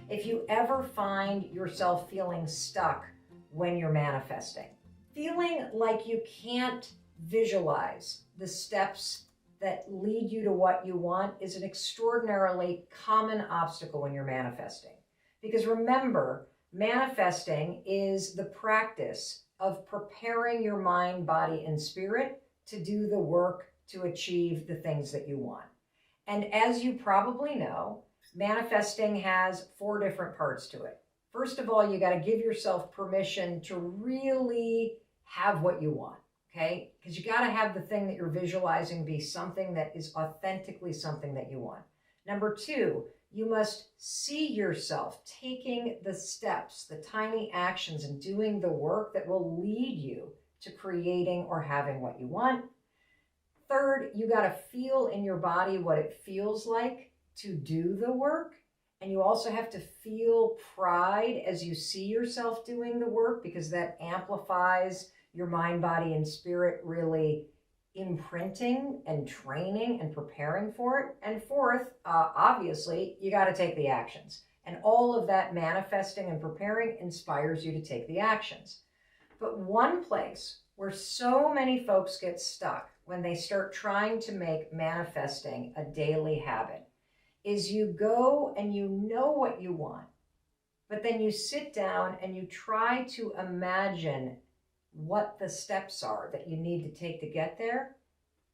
if you ever find yourself feeling stuck when you're manifesting, feeling like you can't visualize the steps that lead you to what you want is an extraordinarily common obstacle when you're manifesting. Because remember, manifesting is the practice of preparing your mind, body, and spirit to do the work to achieve the things that you want. And as you probably know, manifesting has 4 different parts to it. First of all, you got to give yourself permission to really have what you want, okay? Because you got to have the thing that you're visualizing be something that is authentically something that you want. Number 2, you must see yourself taking the steps, the tiny actions, and doing the work that will lead you to creating or having what you want. Third, you got to feel in your body what it feels like to do the work. And you also have to feel pride as you see yourself doing the work, because that amplifies your mind, body, and spirit really imprinting and training and preparing for it. And fourth, obviously, you got to take the actions. And all of that manifesting and preparing inspires you to take the actions. But one place where so many folks get stuck when they start trying to make manifesting a daily habit is you go and you know what you want, but then you sit down and you try to imagine what the steps are that you need to take to get there,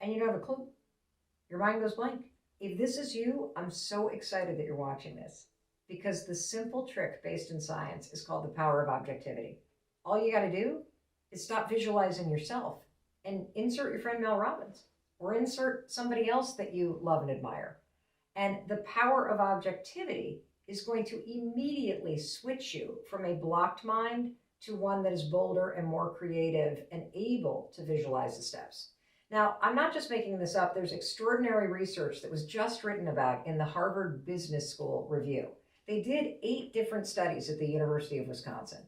and you don't have a clue. Your mind goes blank. If this is you, I'm so excited that you're watching this, because the simple trick based in science is called the power of objectivity. All you got to do is stop visualizing yourself and insert your friend Mel Robbins, or insert somebody else that you love and admire. And the power of objectivity is going to immediately switch you from a blocked mind to one that is bolder and more creative and able to visualize the steps. Now, I'm not just making this up. There's extraordinary research that was just written about in the Harvard Business School Review. They did 8 different studies at the University of Wisconsin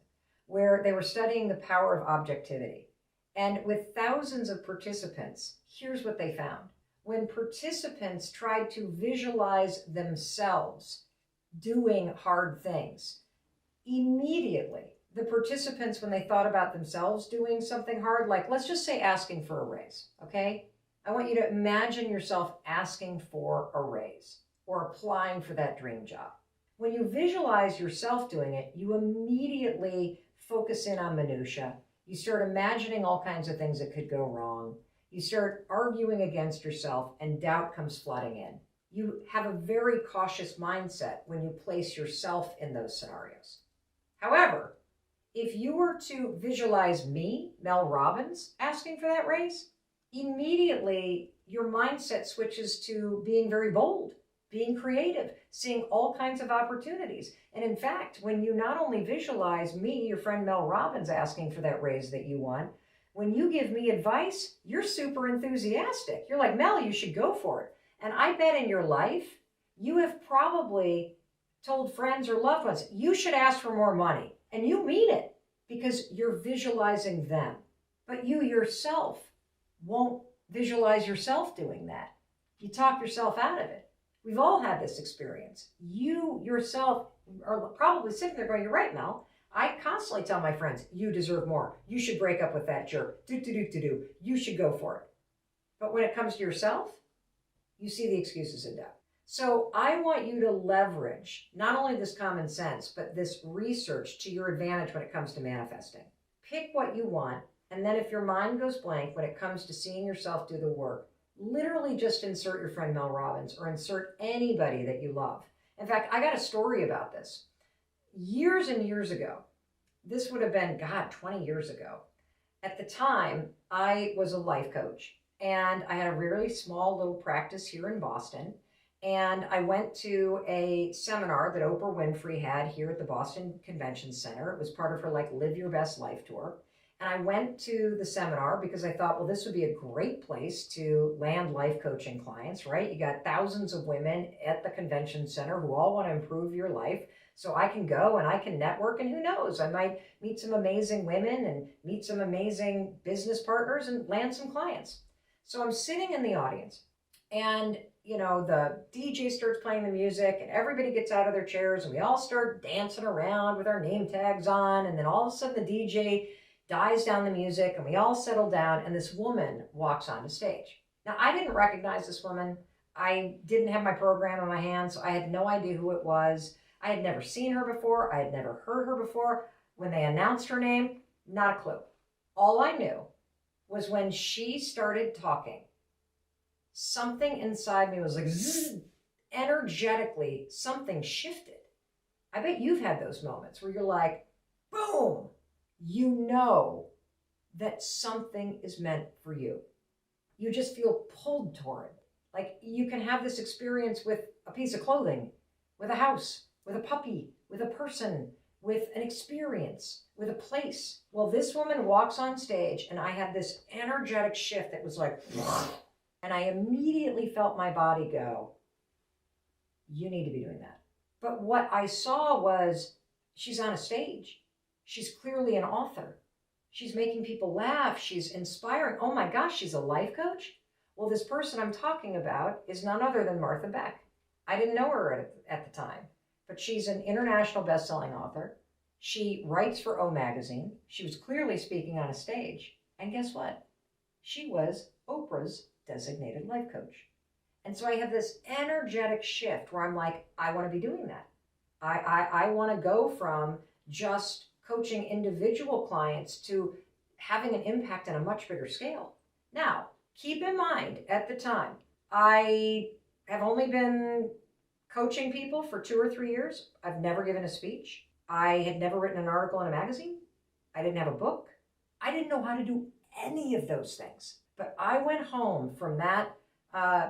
where they were studying the power of objectivity. And with thousands of participants, here's what they found. When participants tried to visualize themselves doing hard things, immediately the participants, when they thought about themselves doing something hard, like let's just say asking for a raise, okay? I want you to imagine yourself asking for a raise or applying for that dream job. When you visualize yourself doing it, you immediately focus in on minutia. You start imagining all kinds of things that could go wrong. You start arguing against yourself, and doubt comes flooding in. You have a very cautious mindset when you place yourself in those scenarios. However, if you were to visualize me, Mel Robbins, asking for that raise, immediately your mindset switches to being very bold, being creative, seeing all kinds of opportunities. And in fact, when you not only visualize me, your friend Mel Robbins, asking for that raise that you want, when you give me advice, you're super enthusiastic. You're like, Mel, you should go for it. And I bet in your life, you have probably told friends or loved ones, you should ask for more money. And you mean it because you're visualizing them. But you yourself won't visualize yourself doing that. You talk yourself out of it. We've all had this experience. You yourself are probably sitting there going, you're right, Mel. I constantly tell my friends, you deserve more. You should break up with that jerk. You should go for it. But when it comes to yourself, you see the excuses and doubt. So I want you to leverage not only this common sense, but this research to your advantage when it comes to manifesting. Pick what you want, and then if your mind goes blank when it comes to seeing yourself do the work, literally just insert your friend Mel Robbins or insert anybody that you love. In fact, I got a story about this. Years and years ago, this would have been, 20 years ago. At the time, I was a life coach, and I had a really small little practice here in Boston. And I went to a seminar that Oprah Winfrey had here at the Boston Convention Center. It was part of her Live Your Best Life tour. And I went to the seminar because I thought, well, this would be a great place to land life coaching clients, right? You got thousands of women at the convention center who all want to improve your life. So I can go and I can network, and who knows, I might meet some amazing women and meet some amazing business partners and land some clients. So I'm sitting in the audience, and the DJ starts playing the music and everybody gets out of their chairs and we all start dancing around with our name tags on. And then all of a sudden the DJ dies down the music and we all settle down and this woman walks onto stage. Now, I didn't recognize this woman. I didn't have my program in my hand, so I had no idea who it was. I had never seen her before. I had never heard her before. When they announced her name, not a clue. All I knew was when she started talking, something inside me was like, zzz, energetically, something shifted. I bet you've had those moments where you're like, boom, you know that something is meant for you. You just feel pulled toward it. Like you can have this experience with a piece of clothing, with a house, with a puppy, with a person, with an experience, with a place. Well, this woman walks on stage and I had this energetic shift that was like, and I immediately felt my body go, you need to be doing that. But what I saw was she's on a stage. She's clearly an author. She's making people laugh. She's inspiring. Oh my gosh, she's a life coach? Well, this person I'm talking about is none other than Martha Beck. I didn't know her at the time, but she's an international best-selling author. She writes for O Magazine. She was clearly speaking on a stage. And guess what? She was Oprah's designated life coach. And so I have this energetic shift where I'm like, I want to be doing that. I want to go from just coaching individual clients to having an impact on a much bigger scale. Now, keep in mind, at the time, I have only been coaching people for 2 or 3 years. I've never given a speech. I had never written an article in a magazine. I didn't have a book. I didn't know how to do any of those things. But I went home from that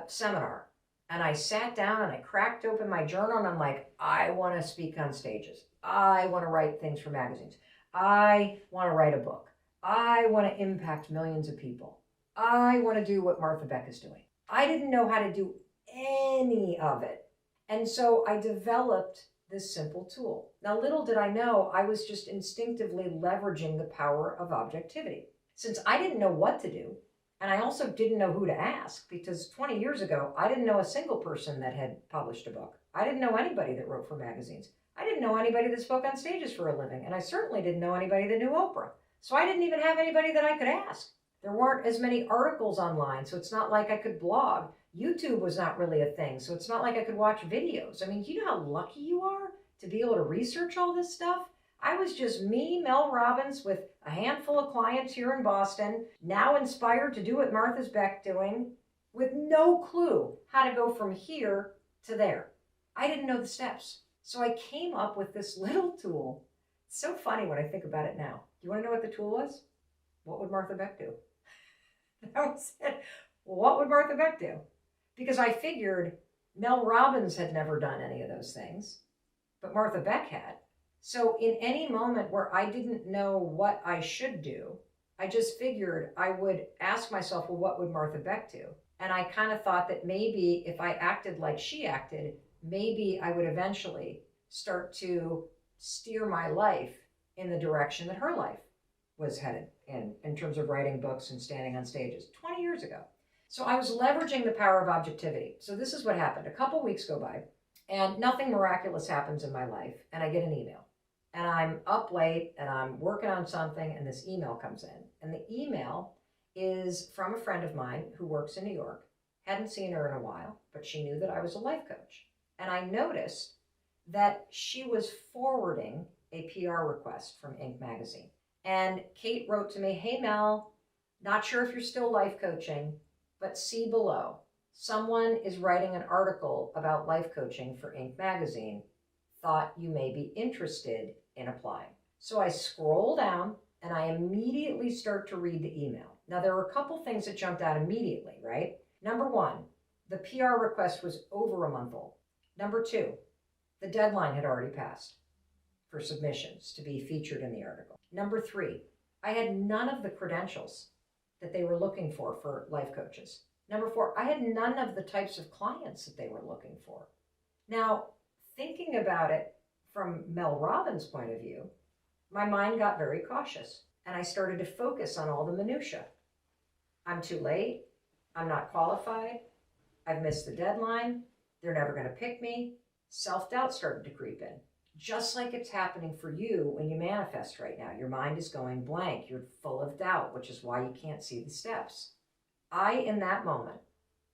seminar and I sat down and I cracked open my journal and I'm like, I want to speak on stages. I want to write things for magazines. I want to write a book. I want to impact millions of people. I want to do what Martha Beck is doing. I didn't know how to do any of it. And so I developed this simple tool. Now, little did I know, I was just instinctively leveraging the power of objectivity. Since I didn't know what to do, and I also didn't know who to ask, because 20 years ago, I didn't know a single person that had published a book. I didn't know anybody that wrote for magazines. I didn't know anybody that spoke on stages for a living, and I certainly didn't know anybody that knew Oprah. So I didn't even have anybody that I could ask. There weren't as many articles online, so it's not like I could blog. YouTube was not really a thing, so it's not like I could watch videos. I mean, do you know how lucky you are to be able to research all this stuff? I was just me, Mel Robbins, with a handful of clients here in Boston, now inspired to do what Martha Beck's doing, with no clue how to go from here to there. I didn't know the steps. So I came up with this little tool. It's so funny when I think about it now. Do you want to know what the tool was? What would Martha Beck do? That was it. What would Martha Beck do? Because I figured Mel Robbins had never done any of those things, but Martha Beck had. So in any moment where I didn't know what I should do, I just figured I would ask myself, well, what would Martha Beck do? And I kind of thought that maybe if I acted like she acted, maybe I would eventually start to steer my life in the direction that her life was headed in terms of writing books and standing on stages 20 years ago. So I was leveraging the power of objectivity. So this is what happened. A couple weeks go by and nothing miraculous happens in my life. And I get an email and I'm up late and I'm working on something and this email comes in. And the email is from a friend of mine who works in New York. Hadn't seen her in a while, but she knew that I was a life coach. And I noticed that she was forwarding a PR request from Inc. magazine. And Kate wrote to me, hey, Mel, not sure if you're still life coaching, but see below. Someone is writing an article about life coaching for Inc. magazine. Thought you may be interested in applying. So I scroll down and I immediately start to read the email. Now, there were a couple things that jumped out immediately, right? Number one, the PR request was over a month old. Number two, the deadline had already passed for submissions to be featured in the article. Number three, I had none of the credentials that they were looking for life coaches. Number four, I had none of the types of clients that they were looking for. Now, thinking about it from Mel Robbins' point of view, my mind got very cautious and I started to focus on all the minutia. I'm too late. I'm not qualified. I've missed the deadline. They're never going to pick me. Self-doubt started to creep in. Just like it's happening for you when you manifest right now. Your mind is going blank. You're full of doubt, which is why you can't see the steps. I, in that moment,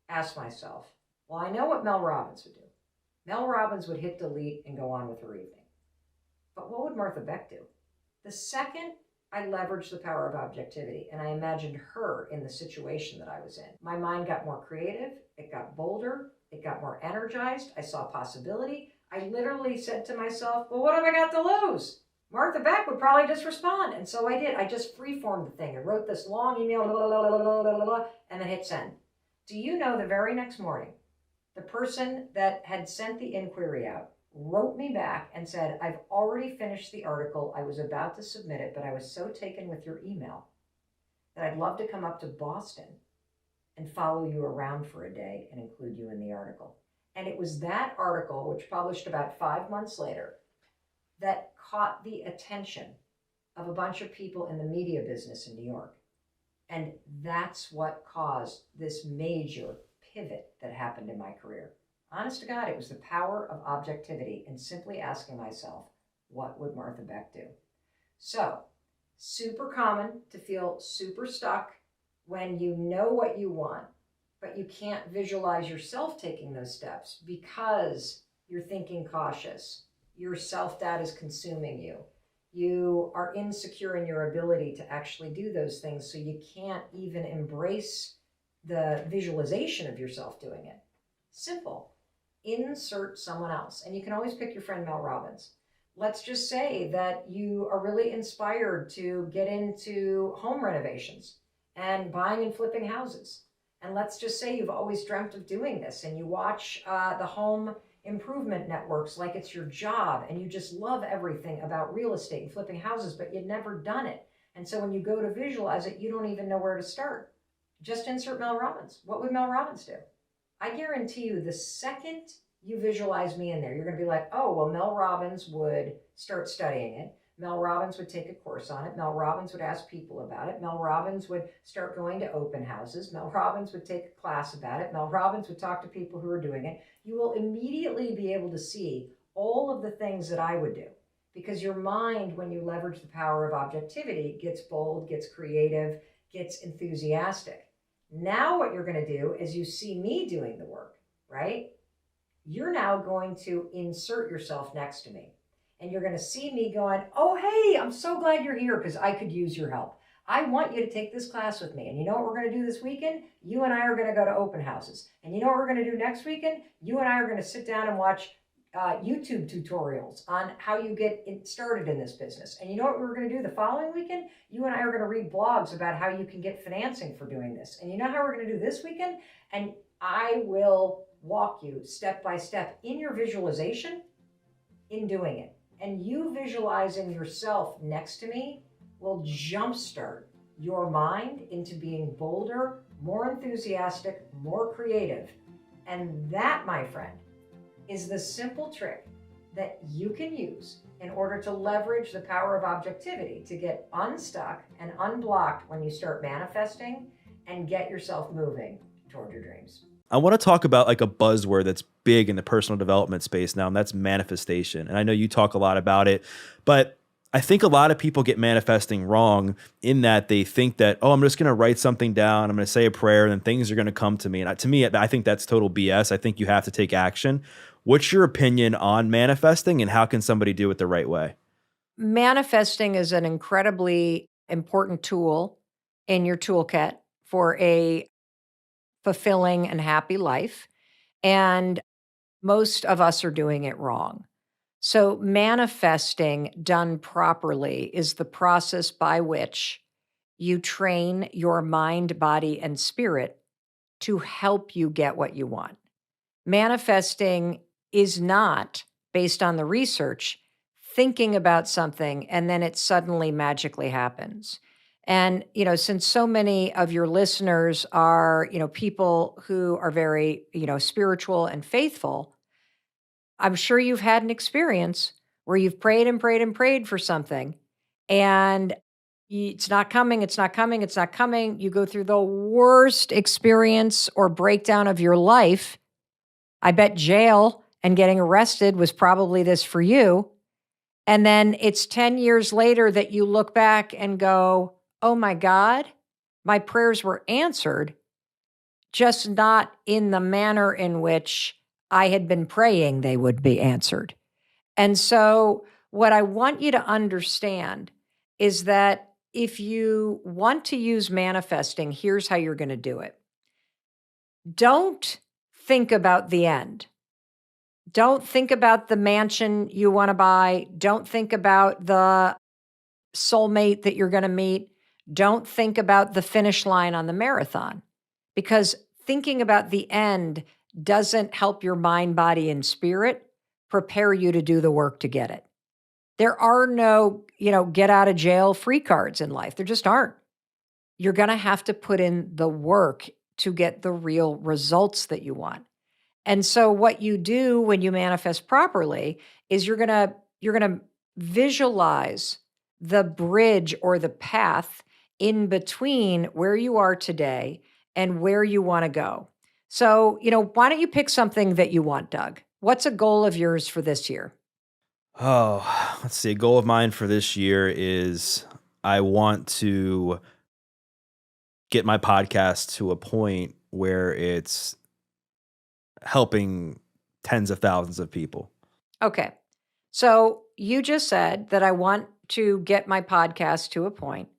asked myself, well, I know what Mel Robbins would do. Mel Robbins would hit delete and go on with her evening. But what would Martha Beck do? The second I leveraged the power of objectivity and I imagined her in the situation that I was in, my mind got more creative, it got bolder, it got more energized, I saw possibility. I literally said to myself, well, what have I got to lose? Martha Beck would probably just respond. And so I did. I just freeformed the thing and wrote this long email, and then hit send. Do you know the very next morning, the person that had sent the inquiry out wrote me back and said, I've already finished the article. I was about to submit it, but I was so taken with your email that I'd love to come up to Boston and follow you around for a day and include you in the article. And it was that article, which published about 5 months later, that caught the attention of a bunch of people in the media business in New York. And that's what caused this major pivot that happened in my career. Honest to God, it was the power of objectivity and simply asking myself, what would Martha Beck do? So, super common to feel super stuck when you know what you want, but you can't visualize yourself taking those steps because you're thinking cautious. Your self-doubt is consuming you. You are insecure in your ability to actually do those things, so you can't even embrace the visualization of yourself doing it. Simple. Insert someone else. And you can always pick your friend Mel Robbins. Let's just say that you are really inspired to get into home renovations and buying and flipping houses. And let's just say you've always dreamt of doing this and you watch the home improvement networks like it's your job and you just love everything about real estate and flipping houses, but you've never done it. And so when you go to visualize it, you don't even know where to start. Just insert Mel Robbins. What would Mel Robbins do? I guarantee you the second you visualize me in there, you're going to be like, oh, well, Mel Robbins would start studying it. Mel Robbins would take a course on it. Mel Robbins would ask people about it. Mel Robbins would start going to open houses. Mel Robbins would take a class about it. Mel Robbins would talk to people who are doing it. You will immediately be able to see all of the things that I would do because your mind, when you leverage the power of objectivity, gets bold, gets creative, gets enthusiastic. Now what you're going to do is you see me doing the work, right? You're now going to insert yourself next to me. And you're going to see me going, oh, hey, I'm so glad you're here because I could use your help. I want you to take this class with me. And you know what we're going to do this weekend? You and I are going to go to open houses. And you know what we're going to do next weekend? You and I are going to sit down and watch YouTube tutorials on how you get started in this business. And you know what we're going to do the following weekend? You and I are going to read blogs about how you can get financing for doing this. And you know how we're going to do this weekend? And I will walk you step by step in your visualization in doing it. And you visualizing yourself next to me will jumpstart your mind into being bolder, more enthusiastic, more creative. And that, my friend, is the simple trick that you can use in order to leverage the power of objectivity to get unstuck and unblocked when you start manifesting and get yourself moving toward your dreams. I want to talk about like a buzzword that's big in the personal development space now, and that's manifestation. And I know you talk a lot about it, but I think a lot of people get manifesting wrong in that they think that, oh, I'm just going to write something down, I'm going to say a prayer, and then things are going to come to me. And to me, I think that's total BS. I think you have to take action. What's your opinion on manifesting, and how can somebody do it the right way? Manifesting is an incredibly important tool in your toolkit for a fulfilling and happy life. And most of us are doing it wrong. So manifesting done properly is the process by which you train your mind, body, and spirit to help you get what you want. Manifesting is not, based on the research, thinking about something and then it suddenly magically happens. And, since so many of your listeners are, people who are very, spiritual and faithful, I'm sure you've had an experience where you've prayed and prayed and prayed for something and It's not coming, it's not coming, it's not coming. You go through the worst experience or breakdown of your life. I bet jail and getting arrested was probably this for you. And then it's 10 years later that you look back and go, oh my God, my prayers were answered, just not in the manner in which I had been praying they would be answered. And so, what I want you to understand is that if you want to use manifesting, here's how you're going to do it. Don't think about the end. Don't think about the mansion you want to buy. Don't think about the soulmate that you're going to meet. Don't think about the finish line on the marathon, because thinking about the end doesn't help your mind, body, and spirit prepare you to do the work to get it. There are no, get out of jail free cards in life. There just aren't. You're going to have to put in the work to get the real results that you want. And so what you do when you manifest properly is you're going to visualize the bridge or the path in between where you are today and where you want to go. So, why don't you pick something that you want, Doug? What's a goal of yours for this year? Oh, let's see. A goal of mine for this year is I want to get my podcast to a point where it's helping tens of thousands of people. Okay. So you just said that I want to get my podcast to a point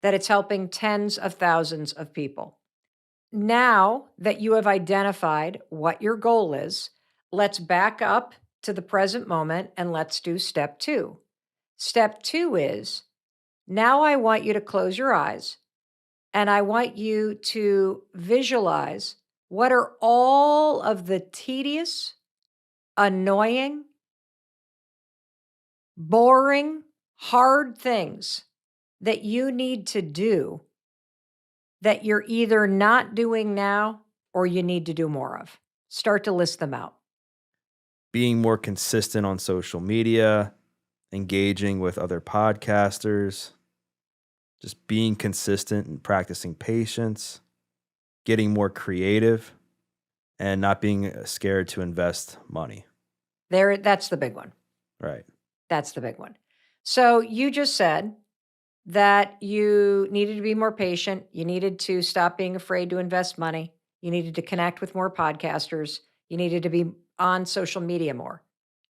that it's helping tens of thousands of people. Now that you have identified what your goal is, let's back up to the present moment and let's do step 2. Step 2 is, now I want you to close your eyes and I want you to visualize what are all of the tedious, annoying, boring, hard things that you need to do that you're either not doing now or you need to do more of. Start to list them out. Being more consistent on social media, engaging with other podcasters, just being consistent and practicing patience, getting more creative, and not being scared to invest money. That's the big one. Right. That's the big one. So you just said that you needed to be more patient. You needed to stop being afraid to invest money. You needed to connect with more podcasters. You needed to be on social media more.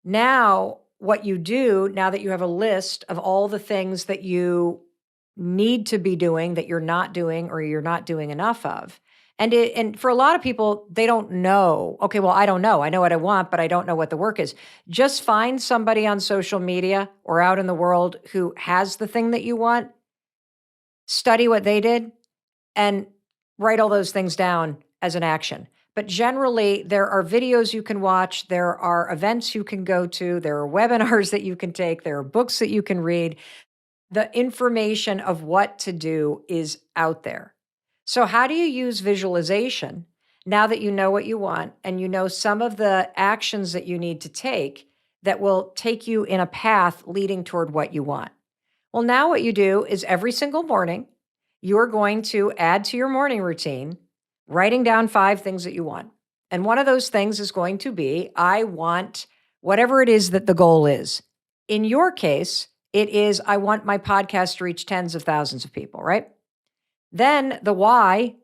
Now, what you do, now that you have a list of all the things that you need to be doing that you're not doing or you're not doing enough of, and for a lot of people, they don't know. Okay, well, I don't know. I know what I want, but I don't know what the work is. Just find somebody on social media or out in the world who has the thing that you want, study what they did, and write all those things down as an action. But generally, there are videos you can watch, there are events you can go to, there are webinars that you can take, there are books that you can read. The information of what to do is out there. So how do you use visualization now that you know what you want and you know some of the actions that you need to take that will take you in a path leading toward what you want? Well, now what you do is every single morning, you're going to add to your morning routine, writing down 5 things that you want. And one of those things is going to be, I want whatever it is that the goal is. In your case, it is, I want my podcast to reach tens of thousands of people, right? Then the why,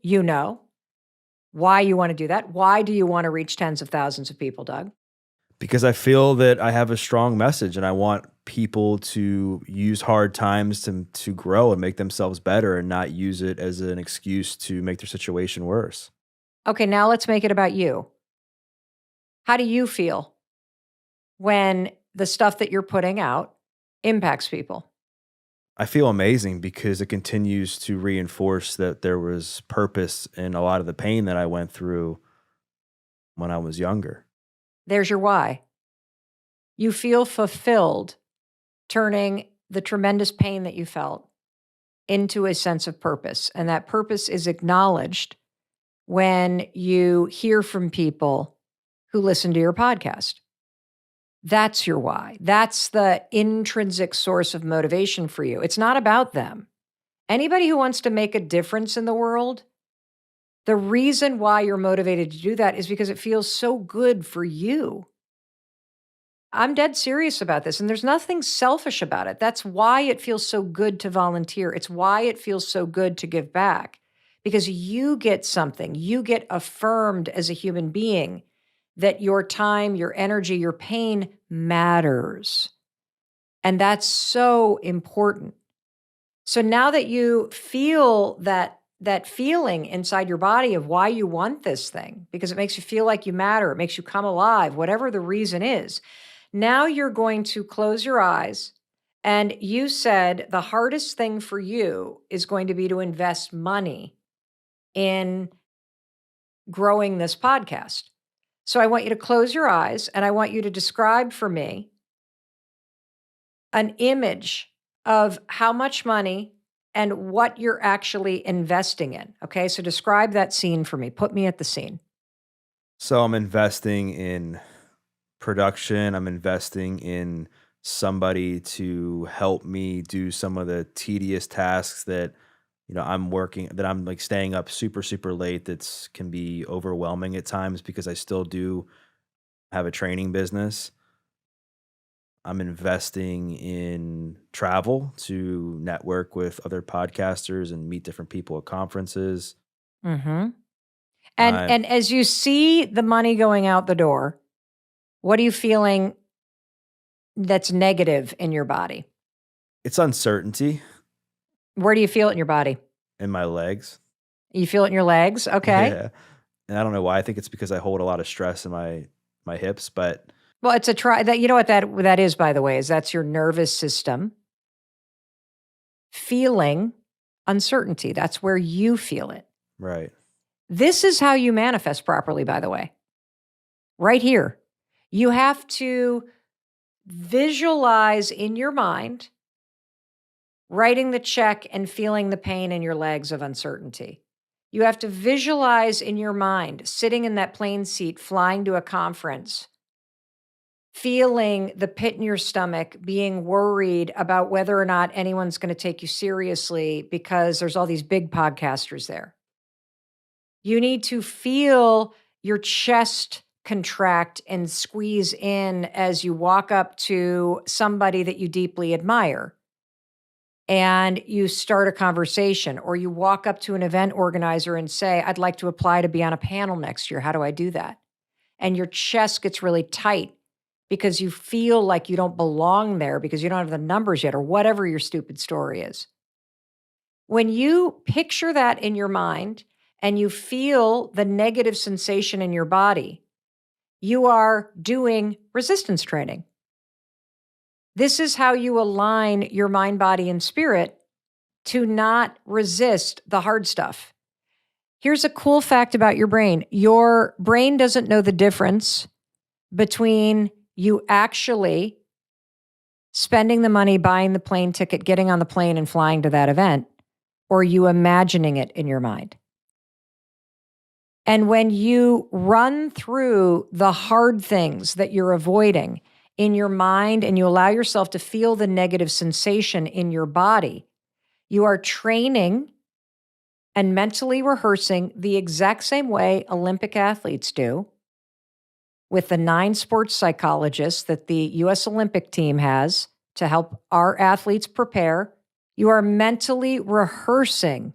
why you want to do that. Why do you want to reach tens of thousands of people, Doug? Because I feel that I have a strong message and I want people to use hard times to grow and make themselves better and not use it as an excuse to make their situation worse. Okay, now let's make it about you. How do you feel when the stuff that you're putting out impacts people? I feel amazing because it continues to reinforce that there was purpose in a lot of the pain that I went through when I was younger. There's your why. You feel fulfilled turning the tremendous pain that you felt into a sense of purpose. And that purpose is acknowledged when you hear from people who listen to your podcast. That's your why. That's the intrinsic source of motivation for you. It's not about them. Anybody who wants to make a difference in the world, the reason why you're motivated to do that is because it feels so good for you. I'm dead serious about this, and there's nothing selfish about it. That's why it feels so good to volunteer. It's why it feels so good to give back, because you get something. You get affirmed as a human being that your time, your energy, your pain matters. And that's so important. So now that you feel that feeling inside your body of why you want this thing, because it makes you feel like you matter, it makes you come alive, whatever the reason is, now you're going to close your eyes. And you said the hardest thing for you is going to be to invest money in growing this podcast. So I want you to close your eyes and I want you to describe for me an image of how much money and what you're actually investing in. Okay, so describe that scene for me. Put me at the scene. So I'm investing in production. I'm investing in somebody to help me do some of the tedious tasks that I'm working, that I'm like staying up super super late, that's can be overwhelming at times because I still do have a training business. I'm investing in travel to network with other podcasters and meet different people at conferences. Mm-hmm. I'm And as you see the money going out the door, what are you feeling that's negative in your body? It's uncertainty Where do you feel it in your body? in my legs. You feel it in your legs? Okay. Yeah. And I don't know why. I think it's because I hold a lot of stress in my hips, but Well, it's a try that you know what that is, by the way, is that's your nervous system feeling uncertainty. That's where you feel it. right. This is how you manifest properly, by the way. Right here. You have to visualize in your mind writing the check and feeling the pain in your legs of uncertainty. You have to visualize in your mind sitting in that plane seat, flying to a conference, feeling the pit in your stomach, being worried about whether or not anyone's going to take you seriously because there's all these big podcasters there. You need to feel your chest contract and squeeze in as you walk up to somebody that you deeply admire and you start a conversation, or you walk up to an event organizer and say, I'd like to apply to be on a panel next year. How do I do that? And your chest gets really tight because you feel like you don't belong there because you don't have the numbers yet, or whatever your stupid story is. When you picture that in your mind and you feel the negative sensation in your body, you are doing resistance training. This is how you align your mind, body, and spirit to not resist the hard stuff. Here's a cool fact about your brain. Your brain doesn't know the difference between you actually spending the money, buying the plane ticket, getting on the plane and flying to that event, or you imagining it in your mind. And when you run through the hard things that you're avoiding in your mind and you allow yourself to feel the negative sensation in your body, you are training and mentally rehearsing the exact same way Olympic athletes do with the 9 sports psychologists that the U.S. Olympic team has to help our athletes prepare. You are mentally rehearsing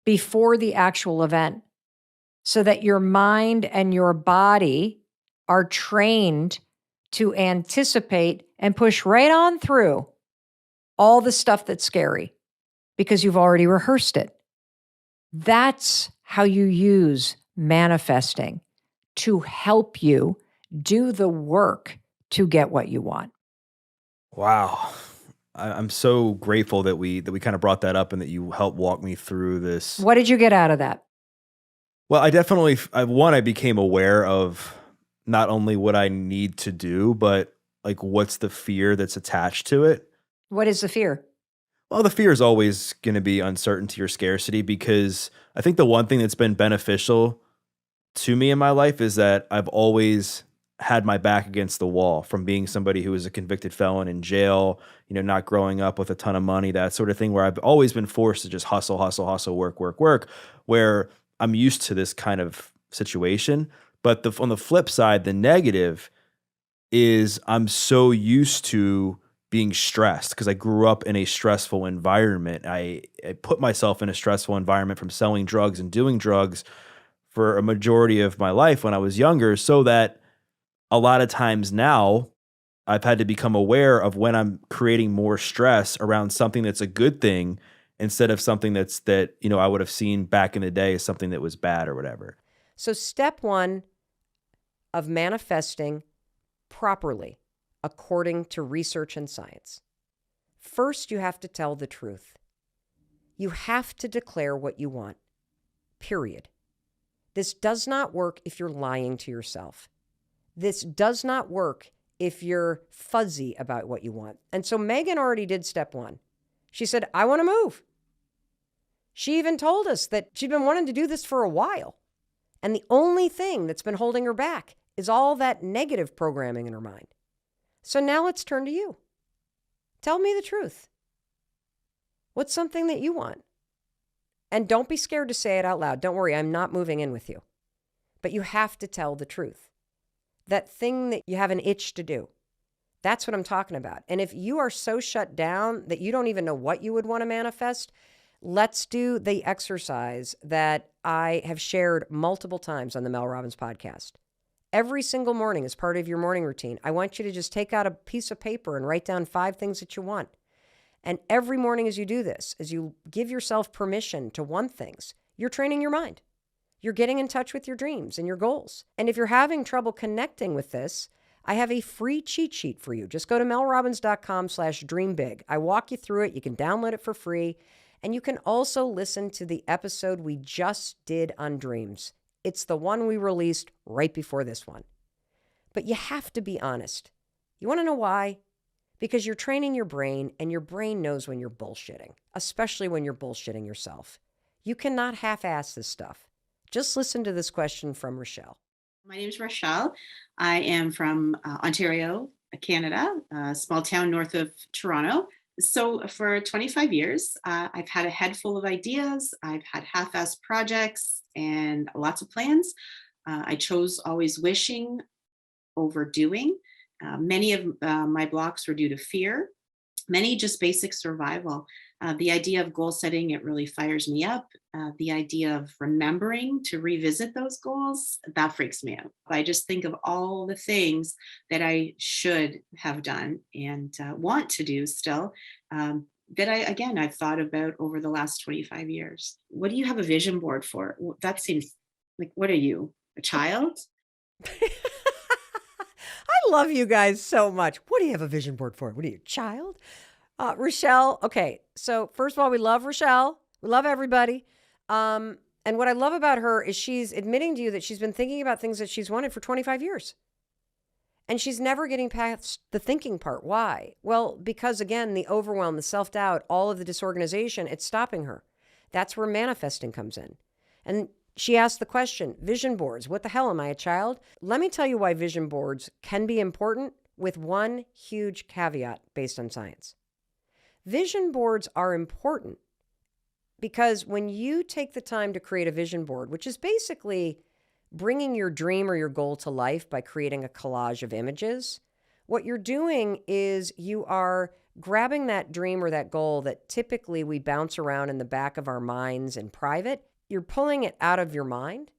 before the actual event so that your mind and your body are trained to anticipate and push right on through all the stuff that's scary because you've already rehearsed it. That's how you use manifesting to help you do the work to get what you want. Wow. I'm so grateful that we kind of brought that up and that you helped walk me through this. What did you get out of that? Well, I became aware of not only what I need to do, but like what's the fear that's attached to it. What is the fear? Well, the fear is always going to be uncertainty or scarcity, because I think the one thing that's been beneficial to me in my life is that I've always had my back against the wall from being somebody who was a convicted felon in jail, not growing up with a ton of money, that sort of thing, where I've always been forced to just hustle, hustle, hustle, work, work, work, where I'm used to this kind of situation. But on the flip side, the negative is I'm so used to being stressed because I grew up in a stressful environment. I put myself in a stressful environment from selling drugs and doing drugs for a majority of my life when I was younger, so that a lot of times now I've had to become aware of when I'm creating more stress around something that's a good thing instead of something that I would have seen back in the day as something that was bad or whatever. So step one of manifesting properly, according to research and science. First, you have to tell the truth. You have to declare what you want, period. This does not work if you're lying to yourself. This does not work if you're fuzzy about what you want. And so Megan already did step one. She said, I want to move. She even told us that she'd been wanting to do this for a while. And the only thing that's been holding her back is all that negative programming in her mind. So now let's turn to you. Tell me the truth. What's something that you want? And don't be scared to say it out loud. Don't worry, I'm not moving in with you. But you have to tell the truth. That thing that you have an itch to do. That's what I'm talking about. And if you are so shut down that you don't even know what you would want to manifest, let's do the exercise that I have shared multiple times on the Mel Robbins podcast. Every single morning as part of your morning routine, I want you to just take out a piece of paper and write down 5 things that you want. And every morning as you do this, as you give yourself permission to want things, you're training your mind. You're getting in touch with your dreams and your goals. And if you're having trouble connecting with this, I have a free cheat sheet for you. Just go to melrobbins.com/dreambig. I walk you through it. You can download it for free. And you can also listen to the episode we just did on dreams. It's the one we released right before this one. But you have to be honest. You want to know why? Because you're training your brain, and your brain knows when you're bullshitting, especially when you're bullshitting yourself. You cannot half-ass this stuff. Just listen to this question from Rochelle. My name is Rochelle. I am from Ontario, Canada, a small town north of Toronto. So for 25 years, I've had a head full of ideas. I've had half-assed projects and lots of plans. I chose always wishing over doing. Many of my blocks were due to fear, many just basic survival. The idea of goal setting, it really fires me up. The idea of remembering to revisit those goals, that freaks me out. I just think of all the things that I should have done and want to do still, that I've thought about over the last 25 years. What do you have a vision board for? That seems like, what are you, a child? I love you guys so much. What do you have a vision board for? What are you, a child? Rochelle, okay, so first of all, we love Rochelle. We love everybody. And what I love about her is she's admitting to you that she's been thinking about things that she's wanted for 25 years. And she's never getting past the thinking part. Why? Well, because again, the overwhelm, the self-doubt, all of the disorganization, it's stopping her. That's where manifesting comes in. And she asked the question, vision boards, what the hell, am I a child? Let me tell you why vision boards can be important with one huge caveat based on science. Vision boards are important because when you take the time to create a vision board, which is basically bringing your dream or your goal to life by creating a collage of images, what you're doing is you are grabbing that dream or that goal that typically we bounce around in the back of our minds in private. You're pulling it out of your mind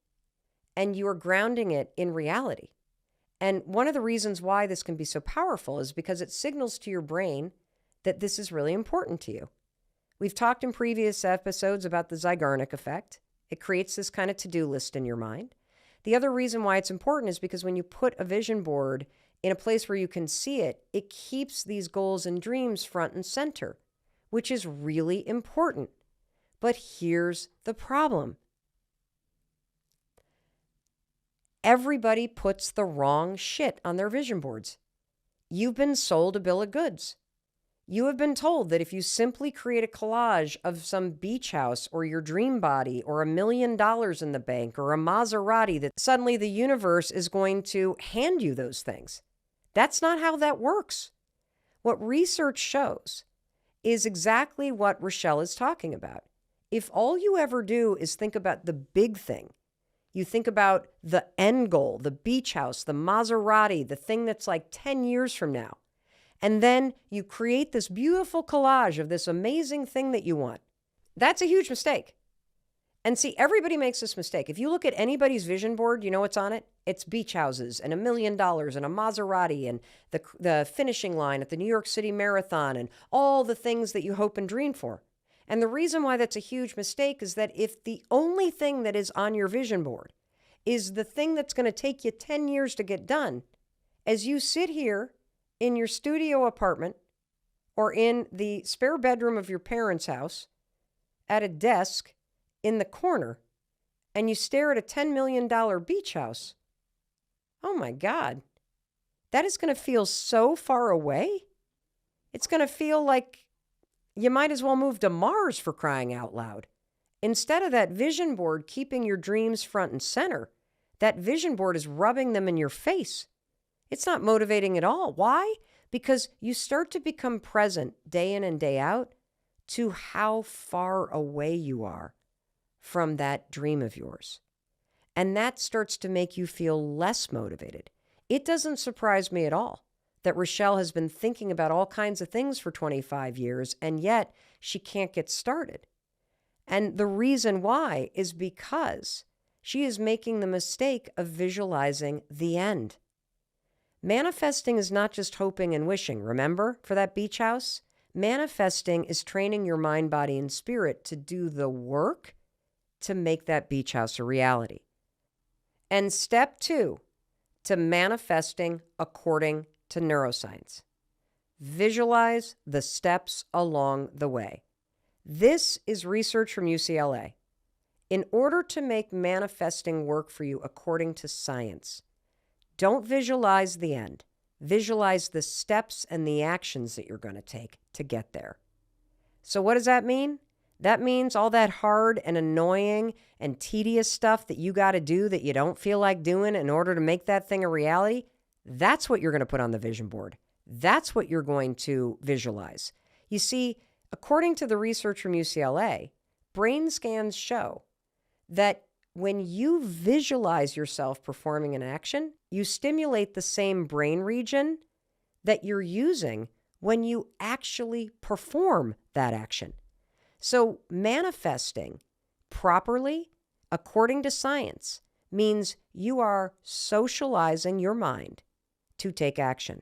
and you're grounding it in reality. And one of the reasons why this can be so powerful is because it signals to your brain that this is really important to you. We've talked in previous episodes about the Zeigarnik effect. It creates this kind of to-do list in your mind. The other reason why it's important is because when you put a vision board in a place where you can see it, it keeps these goals and dreams front and center, which is really important. But here's the problem. Everybody puts the wrong shit on their vision boards. You've been sold a bill of goods. You have been told that if you simply create a collage of some beach house or your dream body or $1 million in the bank or a Maserati, that suddenly the universe is going to hand you those things. That's not how that works. What research shows is exactly what Rochelle is talking about. If all you ever do is think about the big thing, you think about the end goal, the beach house, the Maserati, the thing that's like 10 years from now, and then you create this beautiful collage of this amazing thing that you want, that's a huge mistake. And see, everybody makes this mistake. If you look at anybody's vision board, you know what's on it? It's beach houses and $1 million and a Maserati and the finishing line at the New York City Marathon and all the things that you hope and dream for. And the reason why that's a huge mistake is that if the only thing that is on your vision board is the thing that's going to take you 10 years to get done, as you sit here in your studio apartment or in the spare bedroom of your parents' house at a desk in the corner and you stare at a $10 million beach house, oh my God, that is going to feel so far away. It's going to feel like you might as well move to Mars, for crying out loud. Instead of that vision board keeping your dreams front and center, that vision board is rubbing them in your face. It's not motivating at all. Why? Because you start to become present day in and day out to how far away you are from that dream of yours. And that starts to make you feel less motivated. It doesn't surprise me at all that Rochelle has been thinking about all kinds of things for 25 years, and yet she can't get started. And the reason why is because she is making the mistake of visualizing the end. Manifesting is not just hoping and wishing, remember, for that beach house? Manifesting is training your mind, body, and spirit to do the work to make that beach house a reality. And step 2 to manifesting according to neuroscience. Visualize the steps along the way. This is research from UCLA. In order to make manifesting work for you according to science, don't visualize the end. Visualize the steps and the actions that you're going to take to get there. So what does that mean? That means all that hard and annoying and tedious stuff that you got to do that you don't feel like doing in order to make that thing a reality, that's what you're going to put on the vision board. That's what you're going to visualize. You see, according to the research from UCLA, brain scans show that when you visualize yourself performing an action, you stimulate the same brain region that you're using when you actually perform that action. So manifesting properly, according to science, means you are socializing your mind to take action.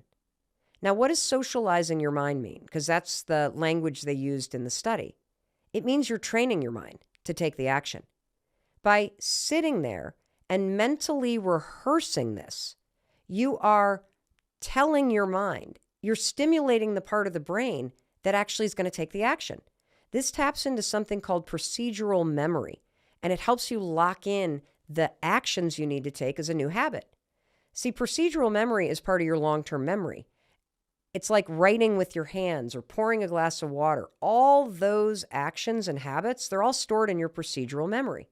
Now, what does socializing your mind mean? Because that's the language they used in the study. It means you're training your mind to take the action. By sitting there and mentally rehearsing this, you are telling your mind, you're stimulating the part of the brain that actually is going to take the action. This taps into something called procedural memory, and it helps you lock in the actions you need to take as a new habit. See, procedural memory is part of your long-term memory. It's like writing with your hands or pouring a glass of water. All those actions and habits, they're all stored in your procedural memory.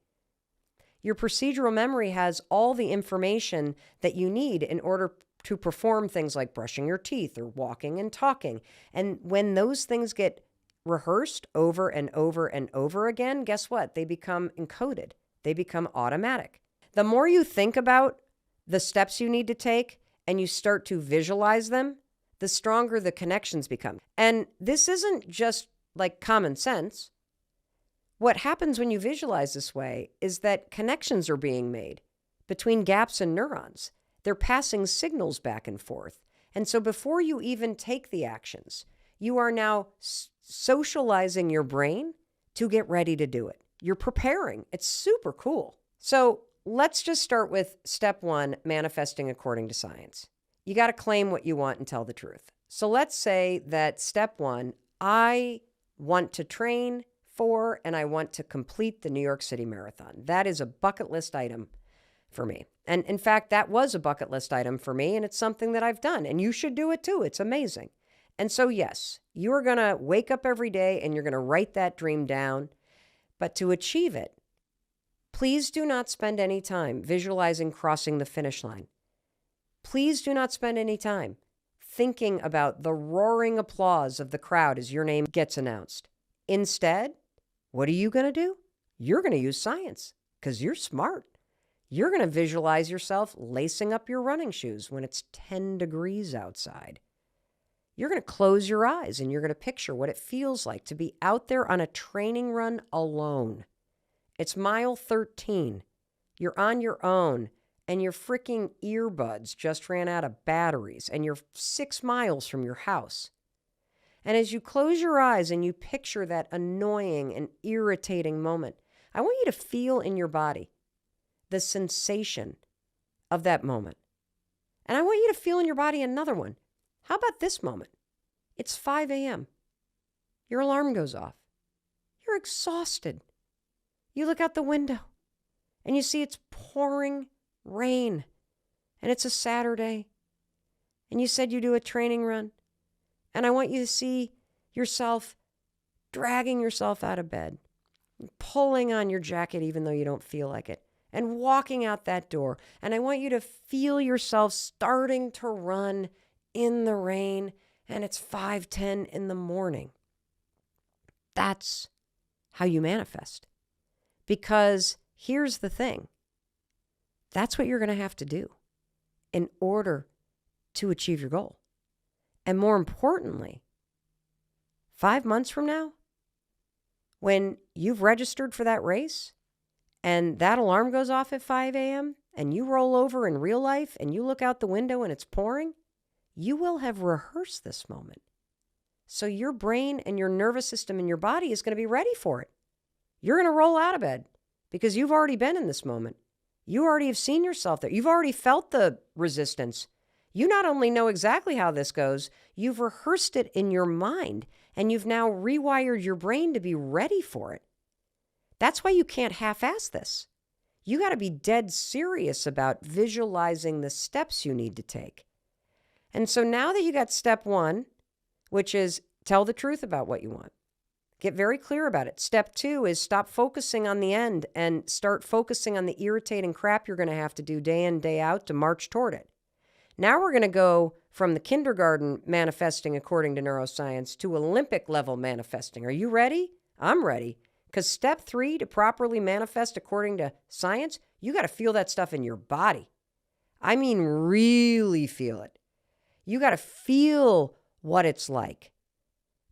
Your procedural memory has all the information that you need in order to perform things like brushing your teeth or walking and talking. And when those things get rehearsed over and over and over again, guess what? They become encoded. They become automatic. The more you think about the steps you need to take and you start to visualize them, the stronger the connections become. And this isn't just like common sense. What happens when you visualize this way is that connections are being made between gaps in neurons. They're passing signals back and forth. And so before you even take the actions, you are now socializing your brain to get ready to do it. You're preparing. It's super cool. So let's just start with step 1, manifesting according to science. You got to claim what you want and tell the truth. So let's say that step 1, I want to train for and I want to complete the New York City Marathon. That is a bucket list item for me. And in fact, that was a bucket list item for me, and it's something that I've done. And you should do it too. It's amazing. And so, yes, you are going to wake up every day and you're going to write that dream down. But to achieve it, please do not spend any time visualizing crossing the finish line. Please do not spend any time thinking about the roaring applause of the crowd as your name gets announced. Instead, what are you going to do? You're going to use science because you're smart. You're going to visualize yourself lacing up your running shoes when it's 10 degrees outside. You're going to close your eyes and you're going to picture what it feels like to be out there on a training run alone. It's mile 13. You're on your own and your freaking earbuds just ran out of batteries and you're 6 miles from your house. And as you close your eyes and you picture that annoying and irritating moment, I want you to feel in your body the sensation of that moment. And I want you to feel in your body another one. How about this moment? It's 5 a.m. Your alarm goes off. You're exhausted. You look out the window and you see it's pouring rain. And it's a Saturday. And you said you do a training run. And I want you to see yourself dragging yourself out of bed, pulling on your jacket even though you don't feel like it, and walking out that door. And I want you to feel yourself starting to run in the rain, and it's 5:10 in the morning. That's how you manifest. Because here's the thing. That's what you're going to have to do in order to achieve your goal. And more importantly, 5 months from now, when you've registered for that race and that alarm goes off at 5 a.m. and you roll over in real life and you look out the window and it's pouring, you will have rehearsed this moment. So your brain and your nervous system and your body is going to be ready for it. You're going to roll out of bed because you've already been in this moment. You already have seen yourself there. You've already felt the resistance. You not only know exactly how this goes, you've rehearsed it in your mind, and you've now rewired your brain to be ready for it. That's why you can't half-ass this. You got to be dead serious about visualizing the steps you need to take. And so now that you got step 1, which is tell the truth about what you want, get very clear about it. Step 2 is stop focusing on the end and start focusing on the irritating crap you're going to have to do day in, day out to march toward it. Now we're going to go from the kindergarten manifesting according to neuroscience to Olympic level manifesting. Are you ready? I'm ready. Because step 3 to properly manifest according to science, you got to feel that stuff in your body. I mean, really feel it. You got to feel what it's like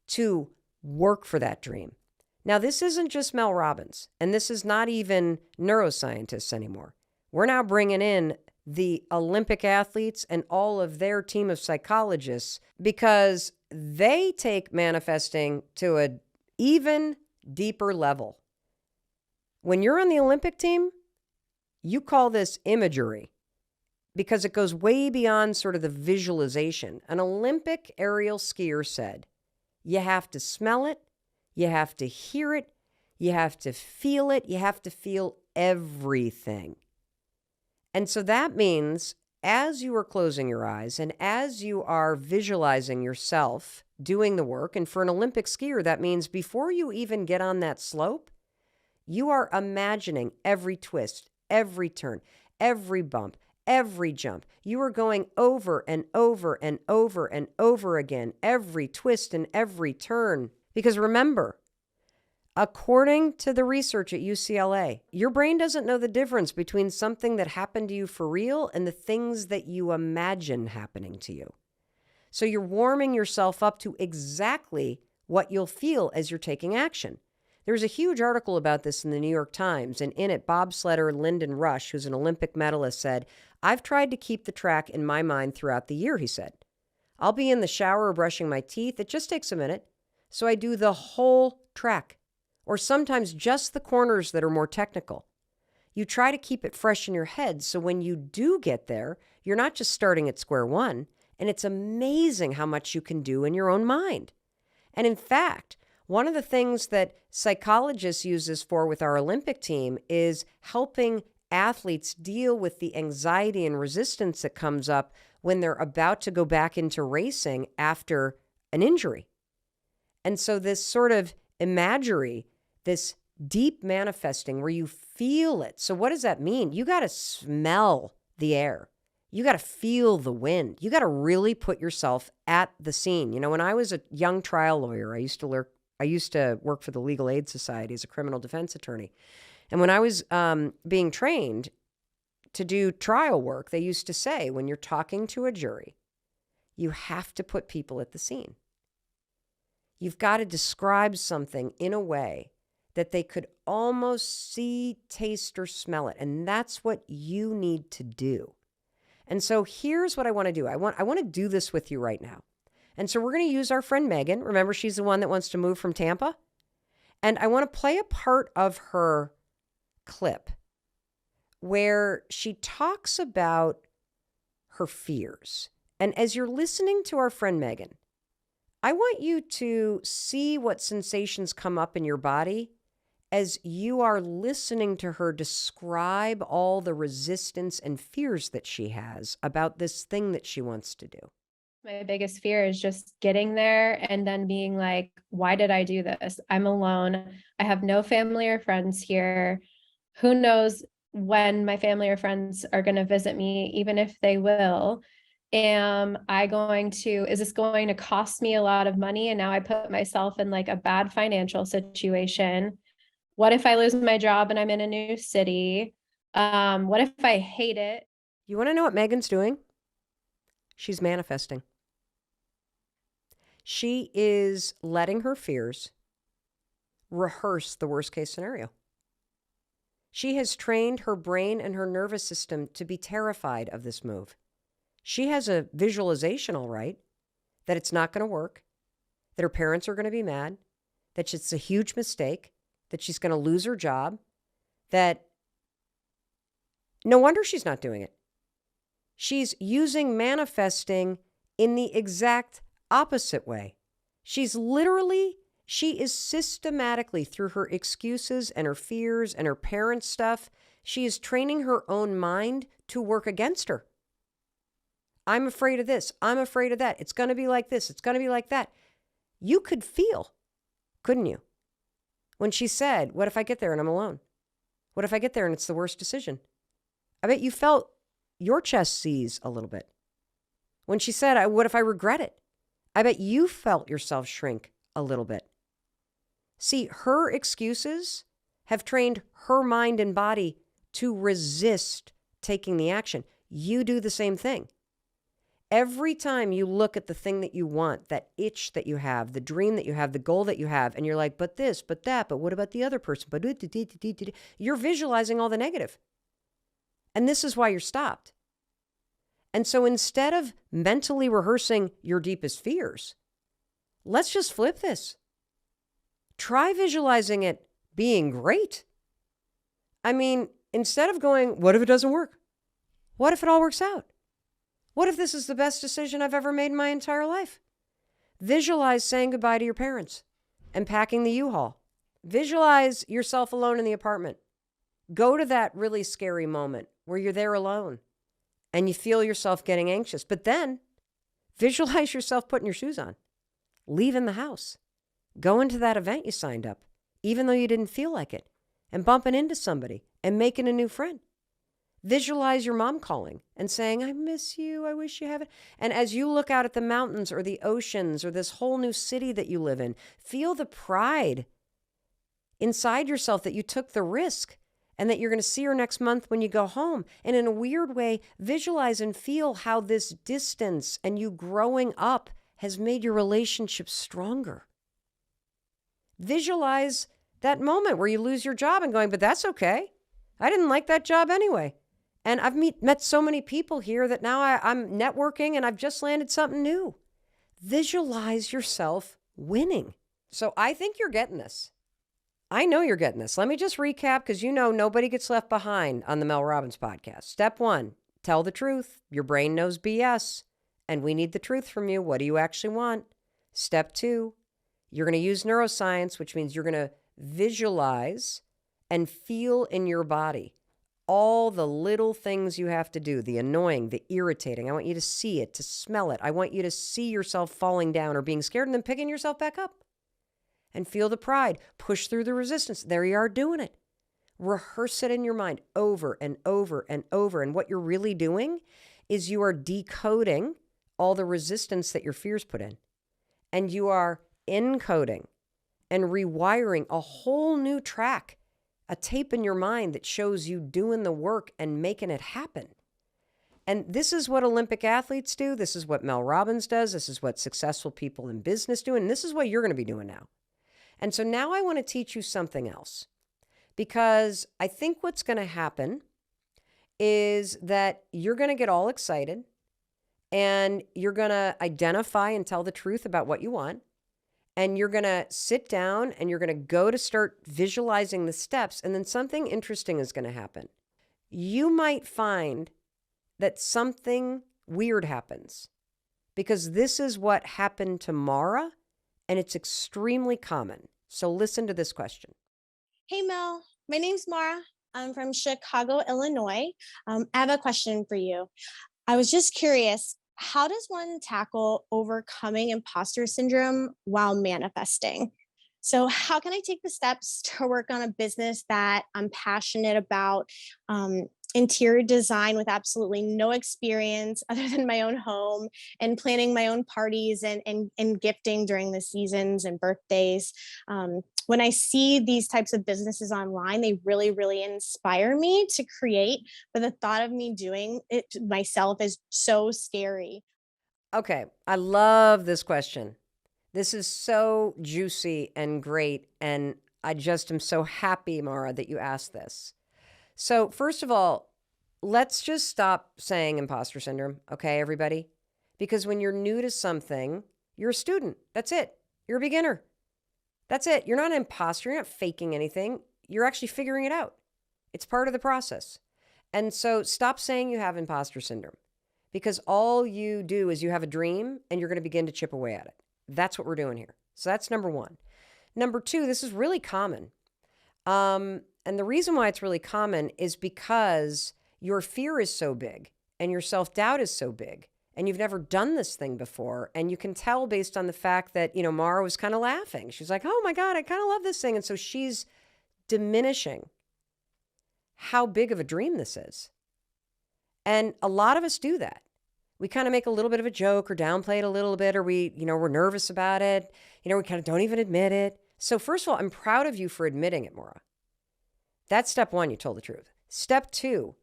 to work for that dream. Now, this isn't just Mel Robbins, and this is not even neuroscientists anymore. We're now bringing in the Olympic athletes and all of their team of psychologists because they take manifesting to an even deeper level. When you're on the Olympic team, you call this imagery because it goes way beyond sort of the visualization. An Olympic aerial skier said, you have to smell it, you have to hear it, you have to feel it, you have to feel everything. And so that means as you are closing your eyes and as you are visualizing yourself doing the work, and for an Olympic skier, that means before you even get on that slope, you are imagining every twist, every turn, every bump, every jump. You are going over and over and over and over again, every twist and every turn. Because remember, according to the research at UCLA, your brain doesn't know the difference between something that happened to you for real and the things that you imagine happening to you. So you're warming yourself up to exactly what you'll feel as you're taking action. There's a huge article about this in the New York Times, and in it, bobsledder Lyndon Rush, who's an Olympic medalist, said, I've tried to keep the track in my mind throughout the year, he said. I'll be in the shower or brushing my teeth. It just takes a minute. So I do the whole track, or sometimes just the corners that are more technical. You try to keep it fresh in your head, so when you do get there, you're not just starting at square one, and it's amazing how much you can do in your own mind. And in fact, one of the things that psychologists use this for with our Olympic team is helping athletes deal with the anxiety and resistance that comes up when they're about to go back into racing after an injury. And so this sort of imagery, this deep manifesting where you feel it. So what does that mean? You got to smell the air. You got to feel the wind. You got to really put yourself at the scene. You know, when I was a young trial lawyer, I used to work for the Legal Aid Society as a criminal defense attorney. And when I was being trained to do trial work, they used to say, when you're talking to a jury, you have to put people at the scene. You've got to describe something in a way that they could almost see, taste, or smell it. And that's what you need to do. And so here's what I want to do. I want to do this with you right now. And so we're going to use our friend Megan. Remember, she's the one that wants to move from Tampa. And I want to play a part of her clip where she talks about her fears. And as you're listening to our friend Megan, I want you to see what sensations come up in your body as you are listening to her describe all the resistance and fears that she has about this thing that she wants to do. My biggest fear is just getting there and then being like, why did I do this? I'm alone. I have no family or friends here. Who knows when my family or friends are going to visit me, even if they will. Is this going to cost me a lot of money? And now I put myself in like a bad financial situation. What if I lose my job and I'm in a new city? What if I hate it? You want to know what Megan's doing? She's manifesting. She is letting her fears rehearse the worst case scenario. She has trained her brain and her nervous system to be terrified of this move. She has a visualization, all right, that it's not going to work, that her parents are going to be mad, that it's a huge mistake, that she's going to lose her job, that no wonder she's not doing it. She's using manifesting in the exact opposite way. She is systematically, through her excuses and her fears and her parents' stuff, she is training her own mind to work against her. I'm afraid of this. I'm afraid of that. It's going to be like this. It's going to be like that. You could feel, couldn't you? When she said, what if I get there and I'm alone? What if I get there and it's the worst decision? I bet you felt your chest seize a little bit. When she said, what if I regret it? I bet you felt yourself shrink a little bit. See, her excuses have trained her mind and body to resist taking the action. You do the same thing. Every time you look at the thing that you want, that itch that you have, the dream that you have, the goal that you have, and you're like, but this, but that, but what about the other person? But you're visualizing all the negative. And this is why you're stopped. And so instead of mentally rehearsing your deepest fears, let's just flip this. Try visualizing it being great. I mean, instead of going, what if it doesn't work? What if it all works out? What if this is the best decision I've ever made in my entire life? Visualize saying goodbye to your parents and packing the U-Haul. Visualize yourself alone in the apartment. Go to that really scary moment where you're there alone and you feel yourself getting anxious. But then visualize yourself putting your shoes on, leaving the house, going to that event you signed up, even though you didn't feel like it, and bumping into somebody and making a new friend. Visualize your mom calling and saying, I miss you. I wish you have it. And as you look out at the mountains or the oceans or this whole new city that you live in, feel the pride inside yourself that you took the risk and that you're going to see her next month when you go home. And in a weird way, visualize and feel how this distance and you growing up has made your relationship stronger. Visualize that moment where you lose your job and going, but that's okay. I didn't like that job anyway. And I've met so many people here that now I'm networking and I've just landed something new. Visualize yourself winning. So I think you're getting this. I know you're getting this. Let me just recap because you know nobody gets left behind on the Mel Robbins podcast. Step 1, tell the truth. Your brain knows BS and we need the truth from you. What do you actually want? Step 2, you're going to use neuroscience, which means you're going to visualize and feel in your body all the little things you have to do, the annoying, the irritating. I want you to see it, to smell it. I want you to see yourself falling down or being scared and then picking yourself back up. And feel the pride. Push through the resistance. There you are doing it. Rehearse it in your mind over and over and over. And what you're really doing is you are decoding all the resistance that your fears put in. And you are encoding and rewiring a whole new track, a tape in your mind that shows you doing the work and making it happen. And this is what Olympic athletes do. This is what Mel Robbins does. This is what successful people in business do. And this is what you're going to be doing now. And so now I want to teach you something else, because I think what's going to happen is that you're going to get all excited and you're going to identify and tell the truth about what you want. And you're going to sit down and you're going to go to start visualizing the steps. And then something interesting is going to happen. You might find that something weird happens, because this is what happened to Mara, and it's extremely common. So listen to this question. Hey, Mel. My name's Mara. I'm from Chicago, Illinois. I have a question for you. I was just curious, how does one tackle overcoming imposter syndrome while manifesting? So how can I take the steps to work on a business that I'm passionate about, interior design with absolutely no experience other than my own home, and planning my own parties and gifting during the seasons and birthdays? When I see these types of businesses online, they really, really inspire me to create, but the thought of me doing it myself is so scary. Okay, I love this question. This is so juicy and great, and I just am so happy, Mara, that you asked this. So first of all, let's just stop saying imposter syndrome, okay, everybody? Because when you're new to something, you're a student. That's it. You're a beginner. That's it. You're not an imposter. You're not faking anything. You're actually figuring it out. It's part of the process. And so stop saying you have imposter syndrome, because all you do is you have a dream and you're going to begin to chip away at it. That's what we're doing here. So that's number one. Number two, this is really common. And the reason why it's really common is because your fear is so big and your self-doubt is so big, and you've never done this thing before. And you can tell based on the fact that, Mara was kind of laughing. She's like, oh my God, I kind of love this thing. And so she's diminishing how big of a dream this is. And a lot of us do that. We kind of make a little bit of a joke or downplay it a little bit, or we're nervous about it. We kind of don't even admit it. So first of all, I'm proud of you for admitting it, Maura. That's step one. You told the truth. Step two,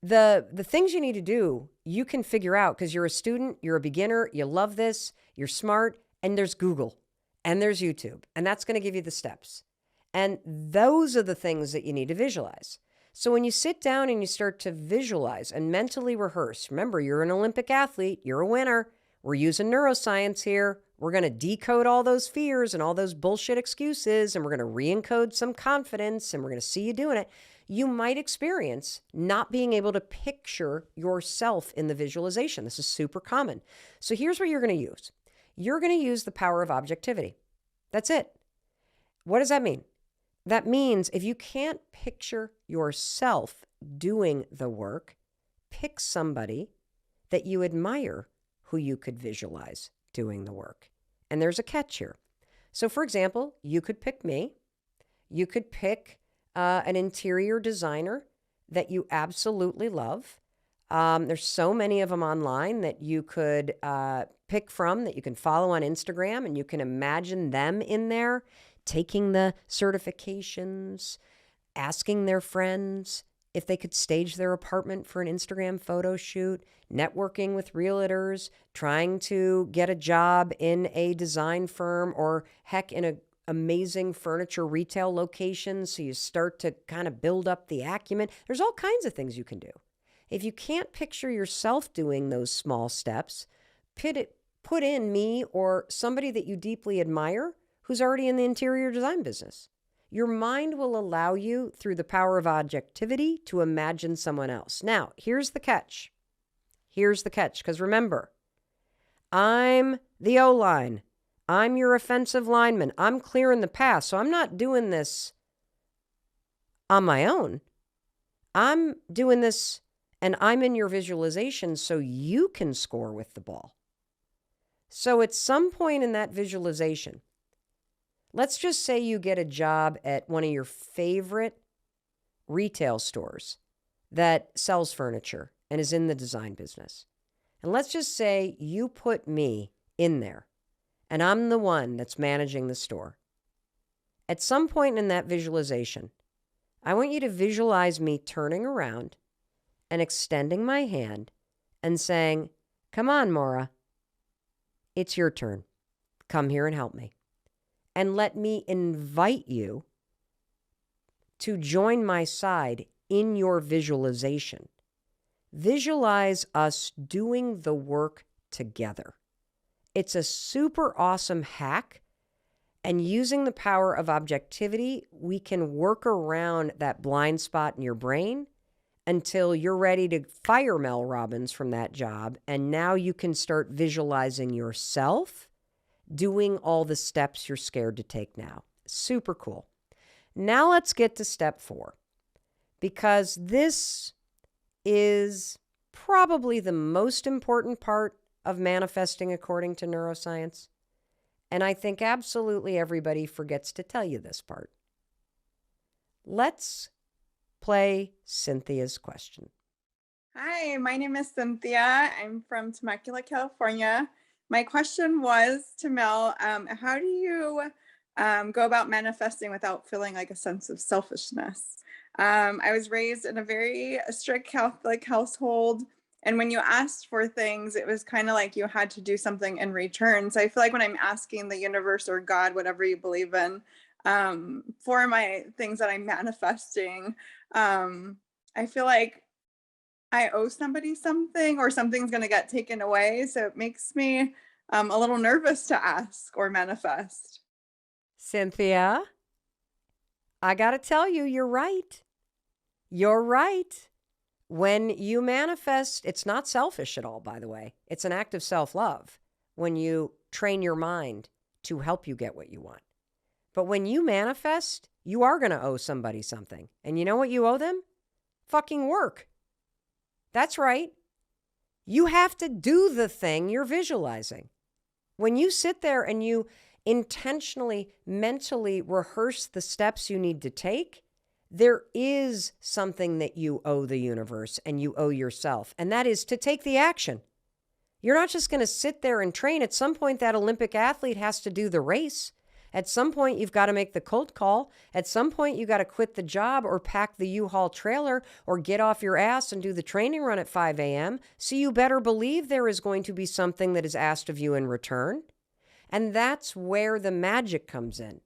the things you need to do, you can figure out because you're a student, you're a beginner, you love this, you're smart, and there's Google and there's YouTube, and that's going to give you the steps. And those are the things that you need to visualize. So when you sit down and you start to visualize and mentally rehearse, remember, you're an Olympic athlete, you're a winner. We're using neuroscience here. We're going to decode all those fears and all those bullshit excuses, and we're going to re-encode some confidence, and we're going to see you doing it. You might experience not being able to picture yourself in the visualization. This is super common. So here's what you're going to use. You're going to use the power of objectivity. That's it. What does that mean? That means if you can't picture yourself doing the work, pick somebody that you admire who you could visualize doing the work. And there's a catch here. So for example, you could pick me. You could pick an interior designer that you absolutely love. There's so many of them online that you could pick from, that you can follow on Instagram, and you can imagine them in there taking the certifications, asking their friends if they could stage their apartment for an Instagram photo shoot, networking with realtors, trying to get a job in a design firm, or heck, in an amazing furniture retail location. So you start to kind of build up the acumen. There's all kinds of things you can do. If you can't picture yourself doing those small steps, put in me or somebody that you deeply admire who's already in the interior design business. Your mind will allow you, through the power of objectivity, to imagine someone else. Now, here's the catch. Here's the catch, because remember, I'm the O-line. I'm your offensive lineman. I'm clearing the path, so I'm not doing this on my own. I'm doing this and I'm in your visualization so you can score with the ball. So at some point in that visualization, let's just say you get a job at one of your favorite retail stores that sells furniture and is in the design business. And let's just say you put me in there and I'm the one that's managing the store. At some point in that visualization, I want you to visualize me turning around and extending my hand and saying, "Come on, Maura, it's your turn. Come here and help me." And let me invite you to join my side in your visualization. Visualize us doing the work together. It's a super awesome hack. And using the power of objectivity, we can work around that blind spot in your brain until you're ready to fire Mel Robbins from that job. And now you can start visualizing yourself doing all the steps you're scared to take now. Super cool. Now let's get to step 4, because this is probably the most important part of manifesting according to neuroscience. And I think absolutely everybody forgets to tell you this part. Let's play Cynthia's question. Hi, my name is Cynthia. I'm from Temecula, California. My question was to Mel, how do you go about manifesting without feeling like a sense of selfishness? I was raised in a very strict Catholic household. And when you asked for things, it was kind of like you had to do something in return. So I feel like when I'm asking the universe or God, whatever you believe in, for my things that I'm manifesting, I feel like I owe somebody something or something's going to get taken away. So it makes me a little nervous to ask or manifest. Cynthia, I got to tell you, you're right. You're right. When you manifest, it's not selfish at all, by the way. It's an act of self-love when you train your mind to help you get what you want. But when you manifest, you are going to owe somebody something. And you know what you owe them? Fucking work. That's right. You have to do the thing you're visualizing. When you sit there and you intentionally, mentally rehearse the steps you need to take, there is something that you owe the universe and you owe yourself, and that is to take the action. You're not just going to sit there and train. At some point, that Olympic athlete has to do the race. At some point, you've got to make the cold call. At some point, you got to quit the job or pack the U-Haul trailer or get off your ass and do the training run at 5 a.m. So you better believe there is going to be something that is asked of you in return. And that's where the magic comes in.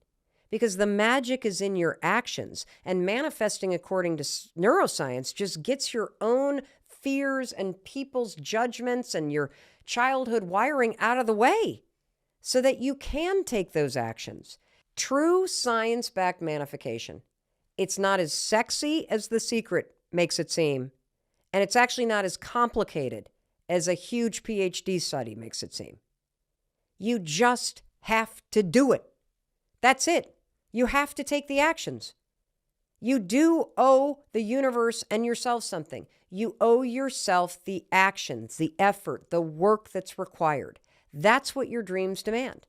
Because the magic is in your actions, and manifesting according to neuroscience just gets your own fears and people's judgments and your childhood wiring out of the way so that you can take those actions. True science-backed manifestation. It's not as sexy as The Secret makes it seem, and it's actually not as complicated as a huge PhD study makes it seem. You just have to do it. That's it. You have to take the actions. You do owe the universe and yourself something. You owe yourself the actions, the effort, the work that's required. That's what your dreams demand.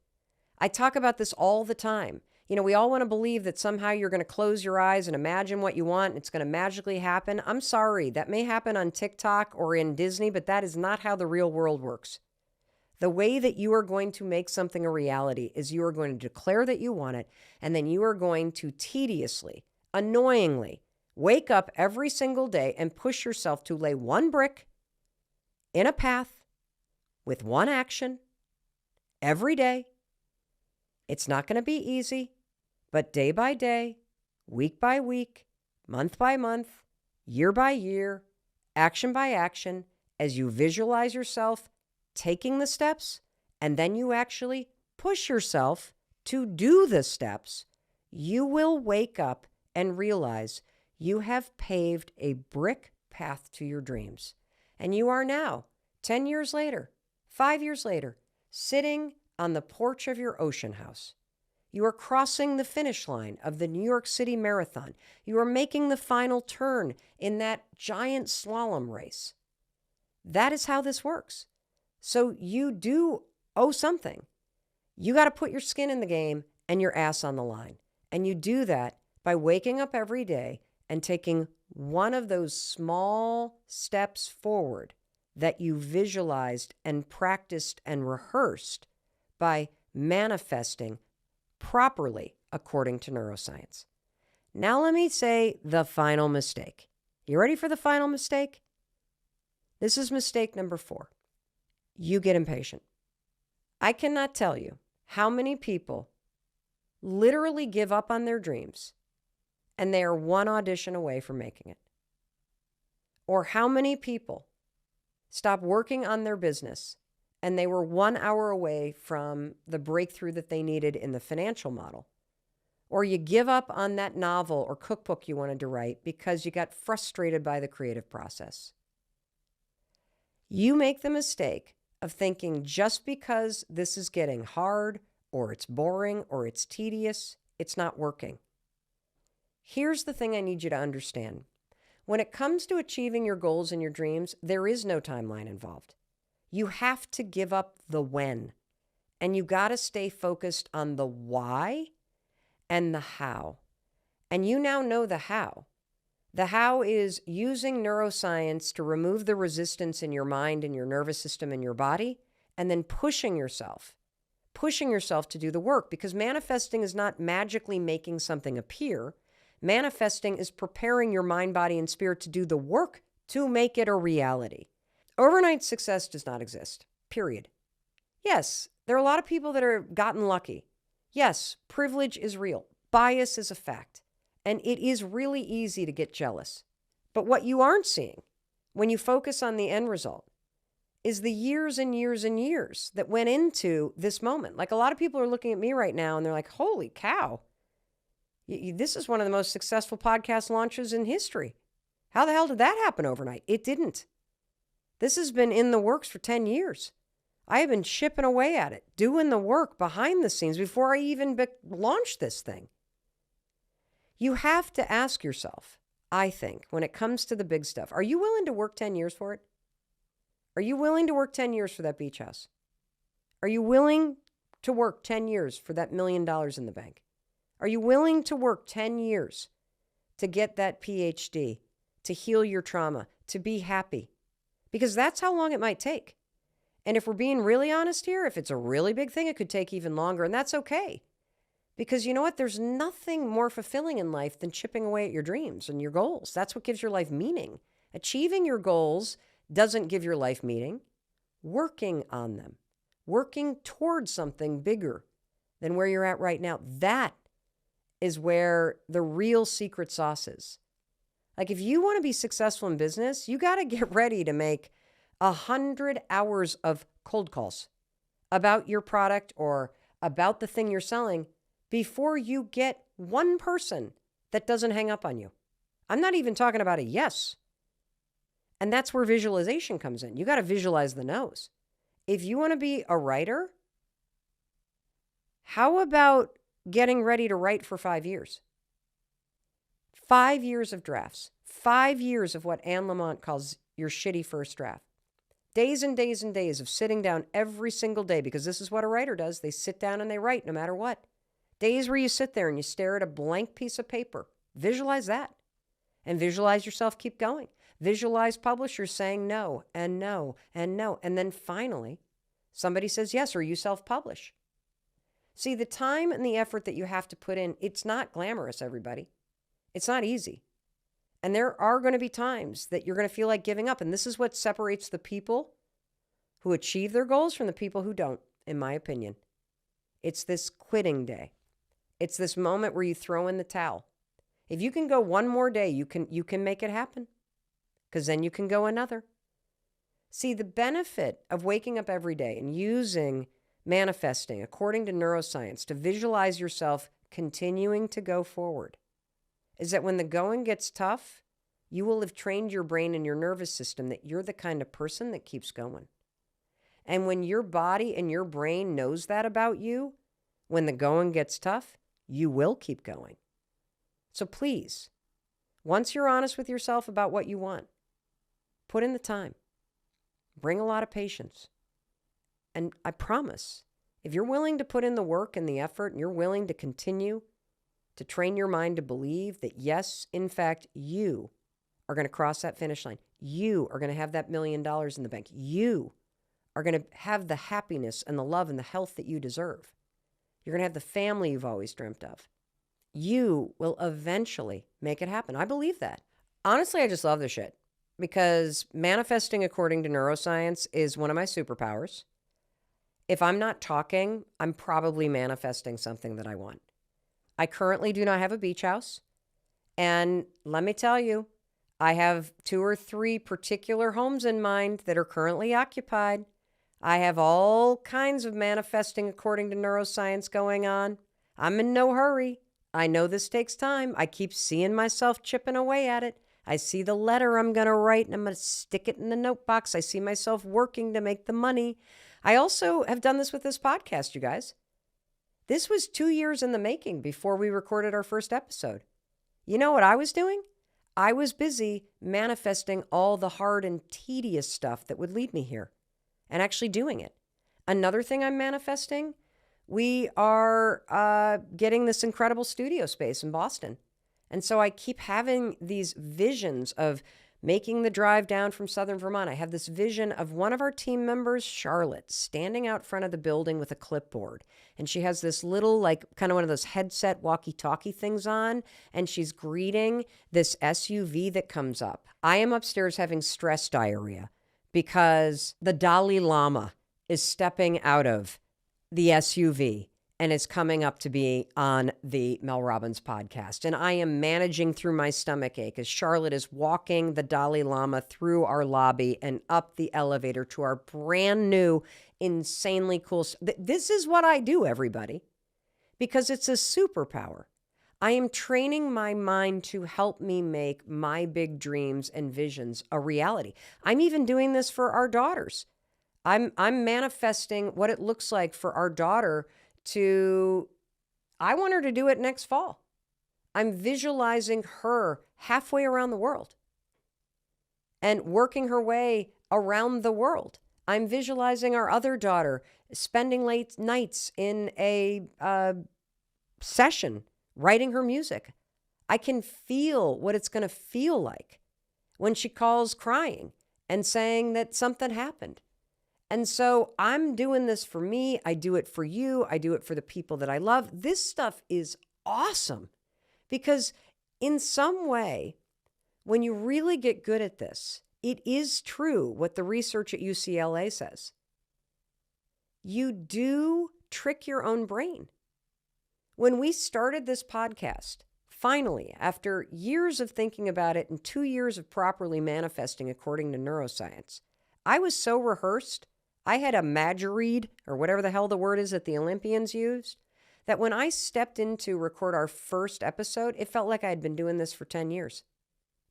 I talk about this all the time. You know, we all want to believe that somehow you're going to close your eyes and imagine what you want and it's going to magically happen. I'm sorry, that may happen on TikTok or in Disney, but that is not how the real world works. The way that you are going to make something a reality is you are going to declare that you want it, and then you are going to tediously, annoyingly, wake up every single day and push yourself to lay one brick in a path with one action every day. It's not going to be easy, but day by day, week by week, month by month, year by year, action by action, as you visualize yourself taking the steps, and then you actually push yourself to do the steps, you will wake up and realize you have paved a brick path to your dreams. And you are now, 10 years later, 5 years later, sitting on the porch of your ocean house. You are crossing the finish line of the New York City Marathon. You are making the final turn in that giant slalom race. That is how this works. So you do owe something. You got to put your skin in the game and your ass on the line. And you do that by waking up every day and taking one of those small steps forward that you visualized and practiced and rehearsed by manifesting properly according to neuroscience. Now let me say the final mistake. You ready for the final mistake? This is mistake number 4. You get impatient. I cannot tell you how many people literally give up on their dreams and they are one audition away from making it. Or how many people stop working on their business and they were 1 hour away from the breakthrough that they needed in the financial model. Or you give up on that novel or cookbook you wanted to write because you got frustrated by the creative process. You make the mistake of thinking just because this is getting hard or it's boring or it's tedious, it's not working. Here's the thing I need you to understand. When it comes to achieving your goals and your dreams, there is no timeline involved. You have to give up the when, and you got to stay focused on the why and the how. And you now know the how. The how is using neuroscience to remove the resistance in your mind and your nervous system and your body, and then pushing yourself to do the work, because manifesting is not magically making something appear. Manifesting is preparing your mind, body, and spirit to do the work to make it a reality. Overnight success does not exist, period. Yes, there are a lot of people that are gotten lucky. Yes, privilege is real. Bias is a fact. And it is really easy to get jealous. But what you aren't seeing when you focus on the end result is the years and years and years that went into this moment. Like, a lot of people are looking at me right now and they're like, holy cow, this is one of the most successful podcast launches in history. How the hell did that happen overnight? It didn't. This has been in the works for 10 years. I have been chipping away at it, doing the work behind the scenes before I even launched this thing. You have to ask yourself, I think, when it comes to the big stuff, are you willing to work 10 years for it? Are you willing to work 10 years for that beach house? Are you willing to work 10 years for that $1 million in the bank? Are you willing to work 10 years to get that PhD, to heal your trauma, to be happy? Because that's how long it might take. And if we're being really honest here, if it's a really big thing, it could take even longer, and that's okay. Because you know what? There's nothing more fulfilling in life than chipping away at your dreams and your goals. That's what gives your life meaning. Achieving your goals doesn't give your life meaning. Working on them, working towards something bigger than where you're at right now, that is where the real secret sauce is. Like, if you want to be successful in business, you got to get ready to make 100 hours of cold calls about your product or about the thing you're selling before you get one person that doesn't hang up on you. I'm not even talking about a yes. And that's where visualization comes in. You got to visualize the no's. If you want to be a writer, how about getting ready to write for 5 years? 5 years of drafts. 5 years of what Anne Lamott calls your shitty first draft. Days and days and days of sitting down every single day, because this is what a writer does. They sit down and they write no matter what. Days where you sit there and you stare at a blank piece of paper. Visualize that. And visualize yourself keep going. Visualize publishers saying no and no and no. And then finally, somebody says yes, or you self-publish. See, the time and the effort that you have to put in, it's not glamorous, everybody. It's not easy. And there are going to be times that you're going to feel like giving up. And this is what separates the people who achieve their goals from the people who don't, in my opinion. It's this quitting day. It's this moment where you throw in the towel. If you can go one more day, you can make it happen, because then you can go another. See, the benefit of waking up every day and using manifesting according to neuroscience to visualize yourself continuing to go forward is that when the going gets tough, you will have trained your brain and your nervous system that you're the kind of person that keeps going. And when your body and your brain knows that about you, When the going gets tough, you will keep going. So please, once you're honest with yourself about what you want, put in the time. Bring a lot of patience. And I promise, if you're willing to put in the work and the effort and you're willing to continue to train your mind to believe that, yes, in fact, you are going to cross that finish line. You are going to have that $1 million in the bank. You are going to have the happiness and the love and the health that you deserve. You're going to have the family you've always dreamt of. You will eventually make it happen. I believe that. Honestly, I just love this shit because manifesting according to neuroscience is one of my superpowers. If I'm not talking, I'm probably manifesting something that I want. I currently do not have a beach house. And let me tell you, I have 2 or 3 particular homes in mind that are currently occupied. I have all kinds of manifesting according to neuroscience going on. I'm in no hurry. I know this takes time. I keep seeing myself chipping away at it. I see the letter I'm going to write and I'm going to stick it in the note box. I see myself working to make the money. I also have done this with this podcast, you guys. This was 2 years in the making before we recorded our first episode. You know what I was doing? I was busy manifesting all the hard and tedious stuff that would lead me here and actually doing it. Another thing I'm manifesting, we are getting this incredible studio space in Boston. And so I keep having these visions of making the drive down from Southern Vermont. I have this vision of one of our team members, Charlotte, standing out front of the building with a clipboard. And she has this little, like, kind of one of those headset walkie-talkie things on. And she's greeting this SUV that comes up. I am upstairs having stress diarrhea because the Dalai Lama is stepping out of the SUV and is coming up to be on the Mel Robbins podcast. And I am managing through my stomach ache as Charlotte is walking the Dalai Lama through our lobby and up the elevator to our brand new, insanely cool. This is what I do, everybody, because it's a superpower. I am training my mind to help me make my big dreams and visions a reality. I'm even doing this for our daughters. I'm manifesting what it looks like for our daughter I want her to do it next fall. I'm visualizing her halfway around the world and working her way around the world. I'm visualizing our other daughter spending late nights in a session, writing her music. I can feel what it's going to feel like when she calls crying and saying that something happened. And so I'm doing this for me. I do it for you. I do it for the people that I love. This stuff is awesome because in some way, when you really get good at this, it is true what the research at UCLA says. You do trick your own brain. When we started this podcast, finally, after years of thinking about it and 2 years of properly manifesting according to neuroscience, I was so rehearsed. I had a Madgeread, or whatever the hell the word is that the Olympians used, that when I stepped in to record our first episode, it felt like I had been doing this for 10 years.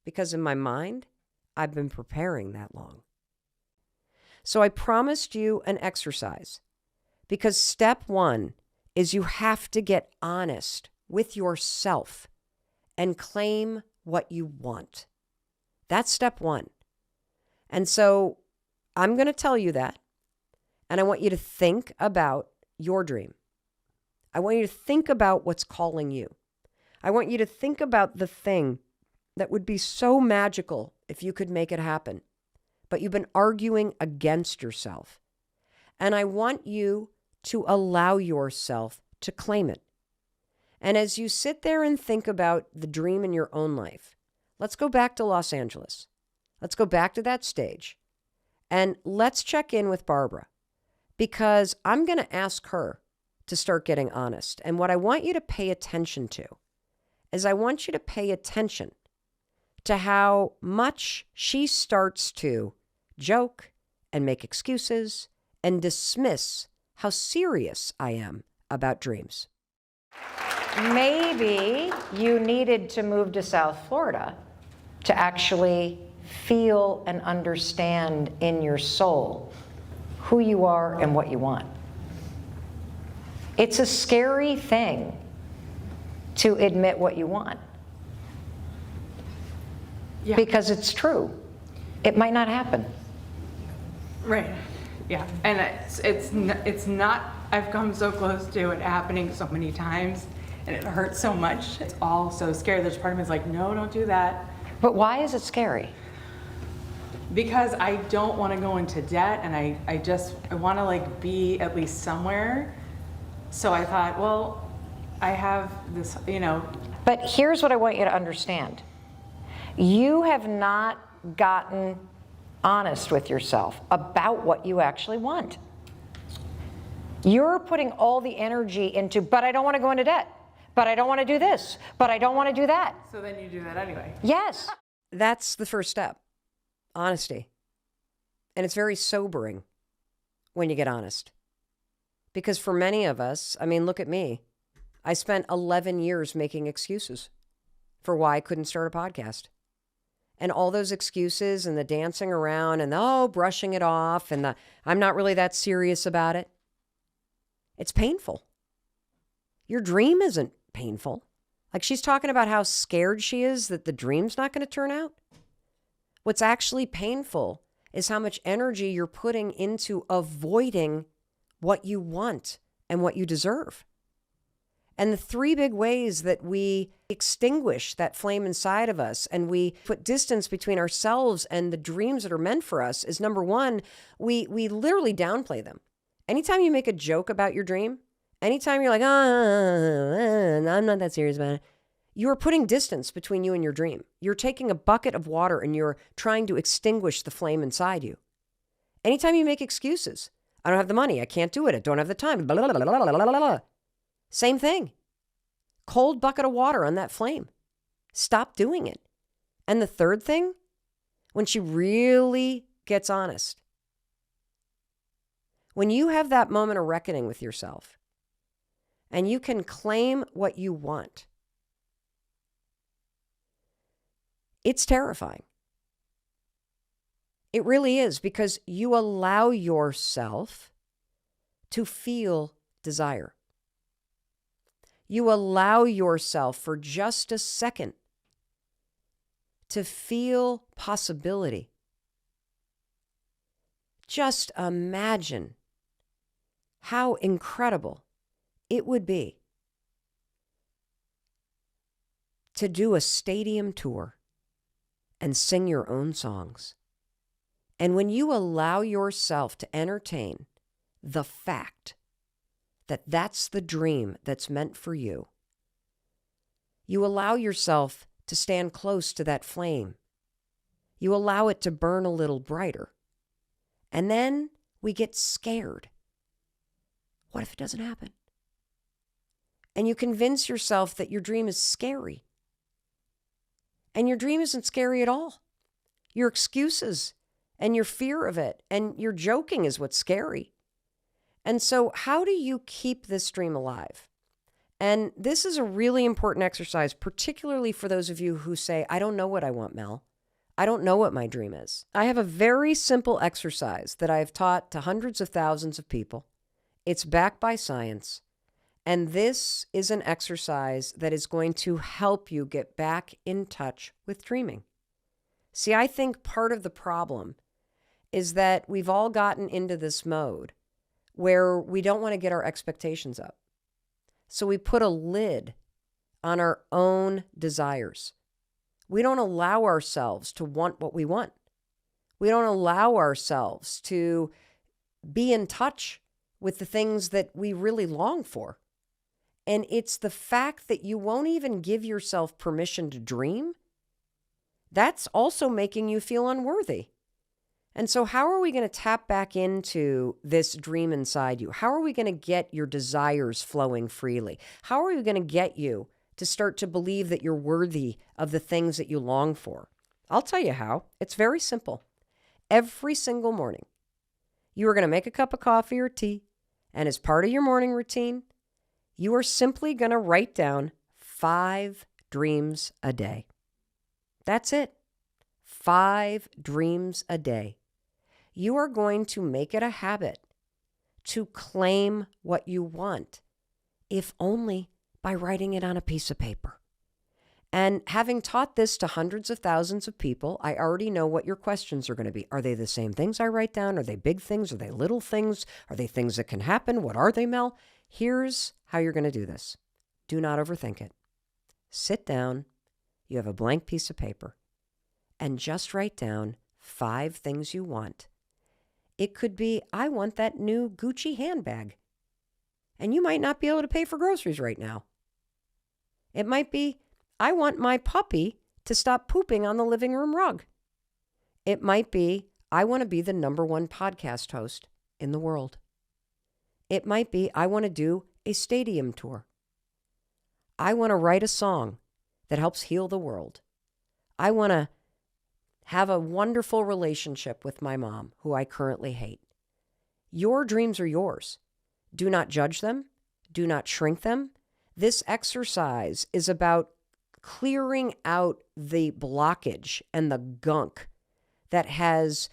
Because in my mind, I've been preparing that long. So I promised you an exercise. Because step 1 is you have to get honest with yourself and claim what you want. That's step 1. And so I'm going to tell you that. And I want you to think about your dream. I want you to think about what's calling you. I want you to think about the thing that would be so magical if you could make it happen, but you've been arguing against yourself. And I want you to allow yourself to claim it. And as you sit there and think about the dream in your own life, let's go back to Los Angeles. Let's go back to that stage. And let's check in with Barbara. Because I'm going to ask her to start getting honest. And what I want you to pay attention to is I want you to pay attention to how much she starts to joke and make excuses and dismiss how serious I am about dreams. Maybe you needed to move to South Florida to actually feel and understand in your soul who you are and what you want. It's a scary thing to admit what you want. Yeah. Because it's true. It might not happen. Right. Yeah. And it's not, I've come so close to it happening so many times, and it hurts so much. It's all so scary. There's part of me is like, no, don't do that. But why is it scary? Because I don't want to go into debt, and I want to like be at least somewhere. So I thought, well, I have this, But here's what I want you to understand. You have not gotten honest with yourself about what you actually want. You're putting all the energy into, but I don't want to go into debt, but I don't want to do this, but I don't want to do that. So then you do that anyway. Yes. That's the first step, honesty. And it's very sobering when you get honest. Because for many of us, I mean, look at me. I spent 11 years making excuses for why I couldn't start a podcast. And all those excuses and the dancing around and the, brushing it off and the, I'm not really that serious about it. It's painful. Your dream isn't painful. Like she's talking about how scared she is that the dream's not going to turn out. What's actually painful is how much energy you're putting into avoiding what you want and what you deserve. And the three big ways that we extinguish that flame inside of us and we put distance between ourselves and the dreams that are meant for us is, number one, we literally downplay them. Anytime you make a joke about your dream, anytime you're like, I'm not that serious about it, you are putting distance between you and your dream. You're taking a bucket of water and you're trying to extinguish the flame inside you. Anytime you make excuses, I don't have the money, I can't do it, I don't have the time, blah, blah, blah, blah, blah, blah, blah. Same thing. Cold bucket of water on that flame. Stop doing it. And the third thing, when she really gets honest, when you have that moment of reckoning with yourself and you can claim what you want, it's terrifying. It really is, because you allow yourself to feel desire. You allow yourself for just a second to feel possibility. Just imagine how incredible it would be to do a stadium tour and sing your own songs. And when you allow yourself to entertain the fact that that's the dream that's meant for you, you allow yourself to stand close to that flame. You allow it to burn a little brighter. And then we get scared. What if it doesn't happen? And you convince yourself that your dream is scary. And your dream isn't scary at all. Your excuses and your fear of it and your joking is what's scary. And so how do you keep this dream alive? And this is a really important exercise, particularly for those of you who say, I don't know what I want, Mel. I don't know what my dream is. I have a very simple exercise that I have taught to hundreds of thousands of people. It's backed by science. And this is an exercise that is going to help you get back in touch with dreaming. See, I think part of the problem is that we've all gotten into this mode where we don't want to get our expectations up. So we put a lid on our own desires. We don't allow ourselves to want what we want. We don't allow ourselves to be in touch with the things that we really long for. And it's the fact that you won't even give yourself permission to dream. That's also making you feel unworthy. And so how are we going to tap back into this dream inside you? How are we going to get your desires flowing freely? How are we going to get you to start to believe that you're worthy of the things that you long for? I'll tell you how. It's very simple. Every single morning, you are going to make a cup of coffee or tea, and as part of your morning routine, you are simply going to write down 5 dreams a day. That's it. 5 dreams a day. You are going to make it a habit to claim what you want if only by writing it on a piece of paper. And having taught this to hundreds of thousands of people, I already know what your questions are going to be. Are they the same things I write down? Are they big things? Are they little things? Are they things that can happen? What are they, Mel? Here's how you're going to do this. Do not overthink it. Sit down. You have a blank piece of paper. And just write down 5 things you want. It could be, I want that new Gucci handbag. And you might not be able to pay for groceries right now. It might be, I want my puppy to stop pooping on the living room rug. It might be, I want to be the #1 podcast host in the world. It might be, I want to do a stadium tour. I want to write a song that helps heal the world. I want to have a wonderful relationship with my mom, who I currently hate. Your dreams are yours. Do not judge them. Do not shrink them. This exercise is about clearing out the blockage and the gunk that has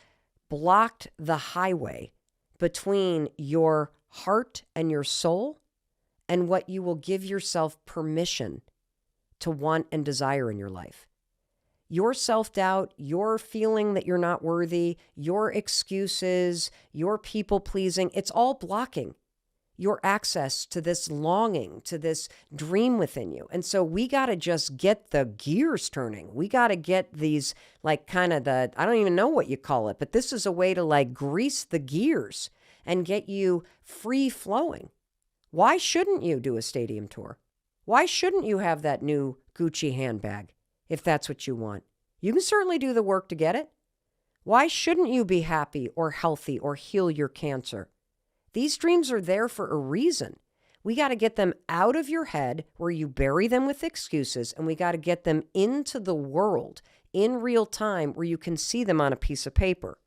blocked the highway between your heart and your soul and what you will give yourself permission to want and desire in your life. Your self-doubt, your feeling that you're not worthy, your excuses, your people-pleasing, it's all blocking your access to this longing, to this dream within you. And so we got to just get the gears turning. We got to get these, like, kind of the, I don't even know what you call it, but this is a way to, like, grease the gears and get you free flowing. Why shouldn't you do a stadium tour? Why shouldn't you have that new Gucci handbag if that's what you want? You can certainly do the work to get it. Why shouldn't you be happy or healthy or heal your cancer? These dreams are there for a reason. We got to get them out of your head where you bury them with excuses, and we got to get them into the world in real time where you can see them on a piece of paper.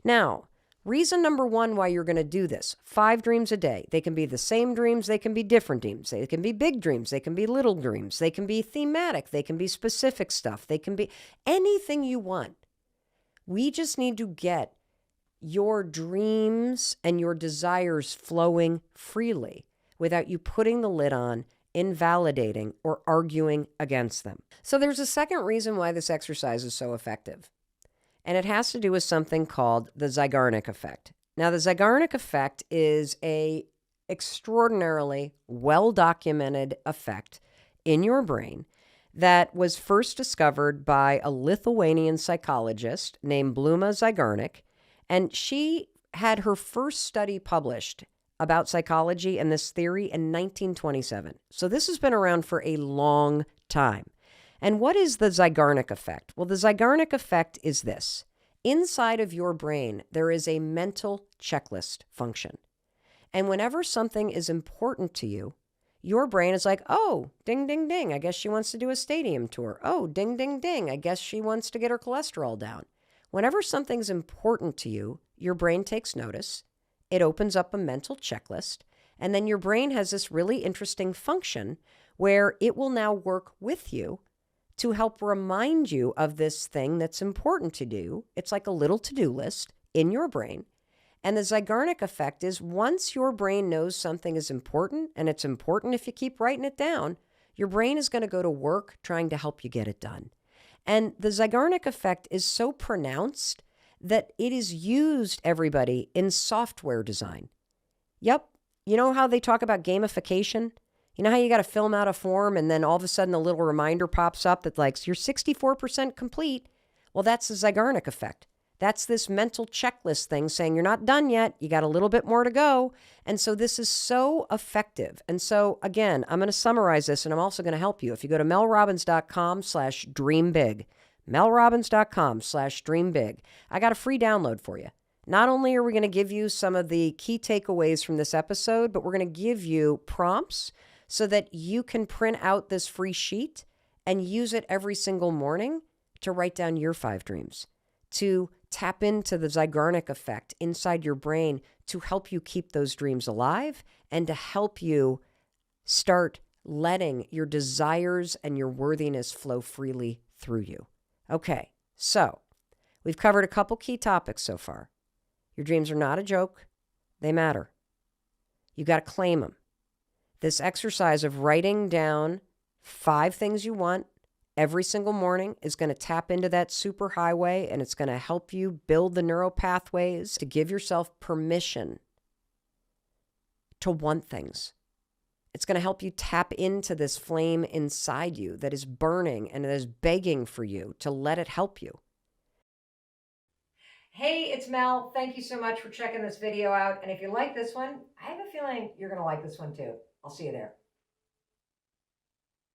Now, reason number 1 why you're going to do this, 5 dreams a day. They can be the same dreams. They can be different dreams. They can be big dreams. They can be little dreams. They can be thematic. They can be specific stuff. They can be anything you want. We just need to get your dreams and your desires flowing freely without you putting the lid on, invalidating, or arguing against them. So there's a second reason why this exercise is so effective. And it has to do with something called the Zeigarnik effect. Now, the Zeigarnik effect is a extraordinarily well-documented effect in your brain that was first discovered by a Lithuanian psychologist named Bluma Zeigarnik. And she had her first study published about psychology and this theory in 1927. So this has been around for a long time. And what is the Zeigarnik effect? Well, the Zeigarnik effect is this. Inside of your brain, there is a mental checklist function. And whenever something is important to you, your brain is like, oh, ding, ding, ding. I guess she wants to do a stadium tour. Oh, ding, ding, ding. I guess she wants to get her cholesterol down. Whenever something's important to you, your brain takes notice. It opens up a mental checklist. And then your brain has this really interesting function where it will now work with you to help remind you of this thing that's important to do. It's like a little to-do list in your brain. And the Zeigarnik effect is once your brain knows something is important, and it's important if you keep writing it down, your brain is going to go to work trying to help you get it done. And the Zeigarnik effect is so pronounced that it is used, everybody, in software design. Yep. You know how they talk about gamification? You know how you got to fill out a form and then all of a sudden a little reminder pops up that like, you're 64% complete. Well, that's the Zeigarnik effect. That's this mental checklist thing saying you're not done yet. You got a little bit more to go. And so this is so effective. And so again, I'm going to summarize this and I'm also going to help you. If you go to melrobbins.com/dreambig, melrobbins.com/dreambig, I got a free download for you. Not only are we going to give you some of the key takeaways from this episode, but we're going to give you prompts so that you can print out this free sheet and use it every single morning to write down your 5 dreams, to tap into the Zeigarnik effect inside your brain to help you keep those dreams alive and to help you start letting your desires and your worthiness flow freely through you. Okay, so we've covered a couple key topics so far. Your dreams are not a joke. They matter. You got to claim them. This exercise of writing down 5 things you want every single morning is going to tap into that superhighway, and it's going to help you build the neural pathways to give yourself permission to want things. It's going to help you tap into this flame inside you that is burning and that is begging for you to let it help you. Hey, it's Mel. Thank you so much for checking this video out. And if you like this one, I have a feeling you're going to like this one too. I'll see you there.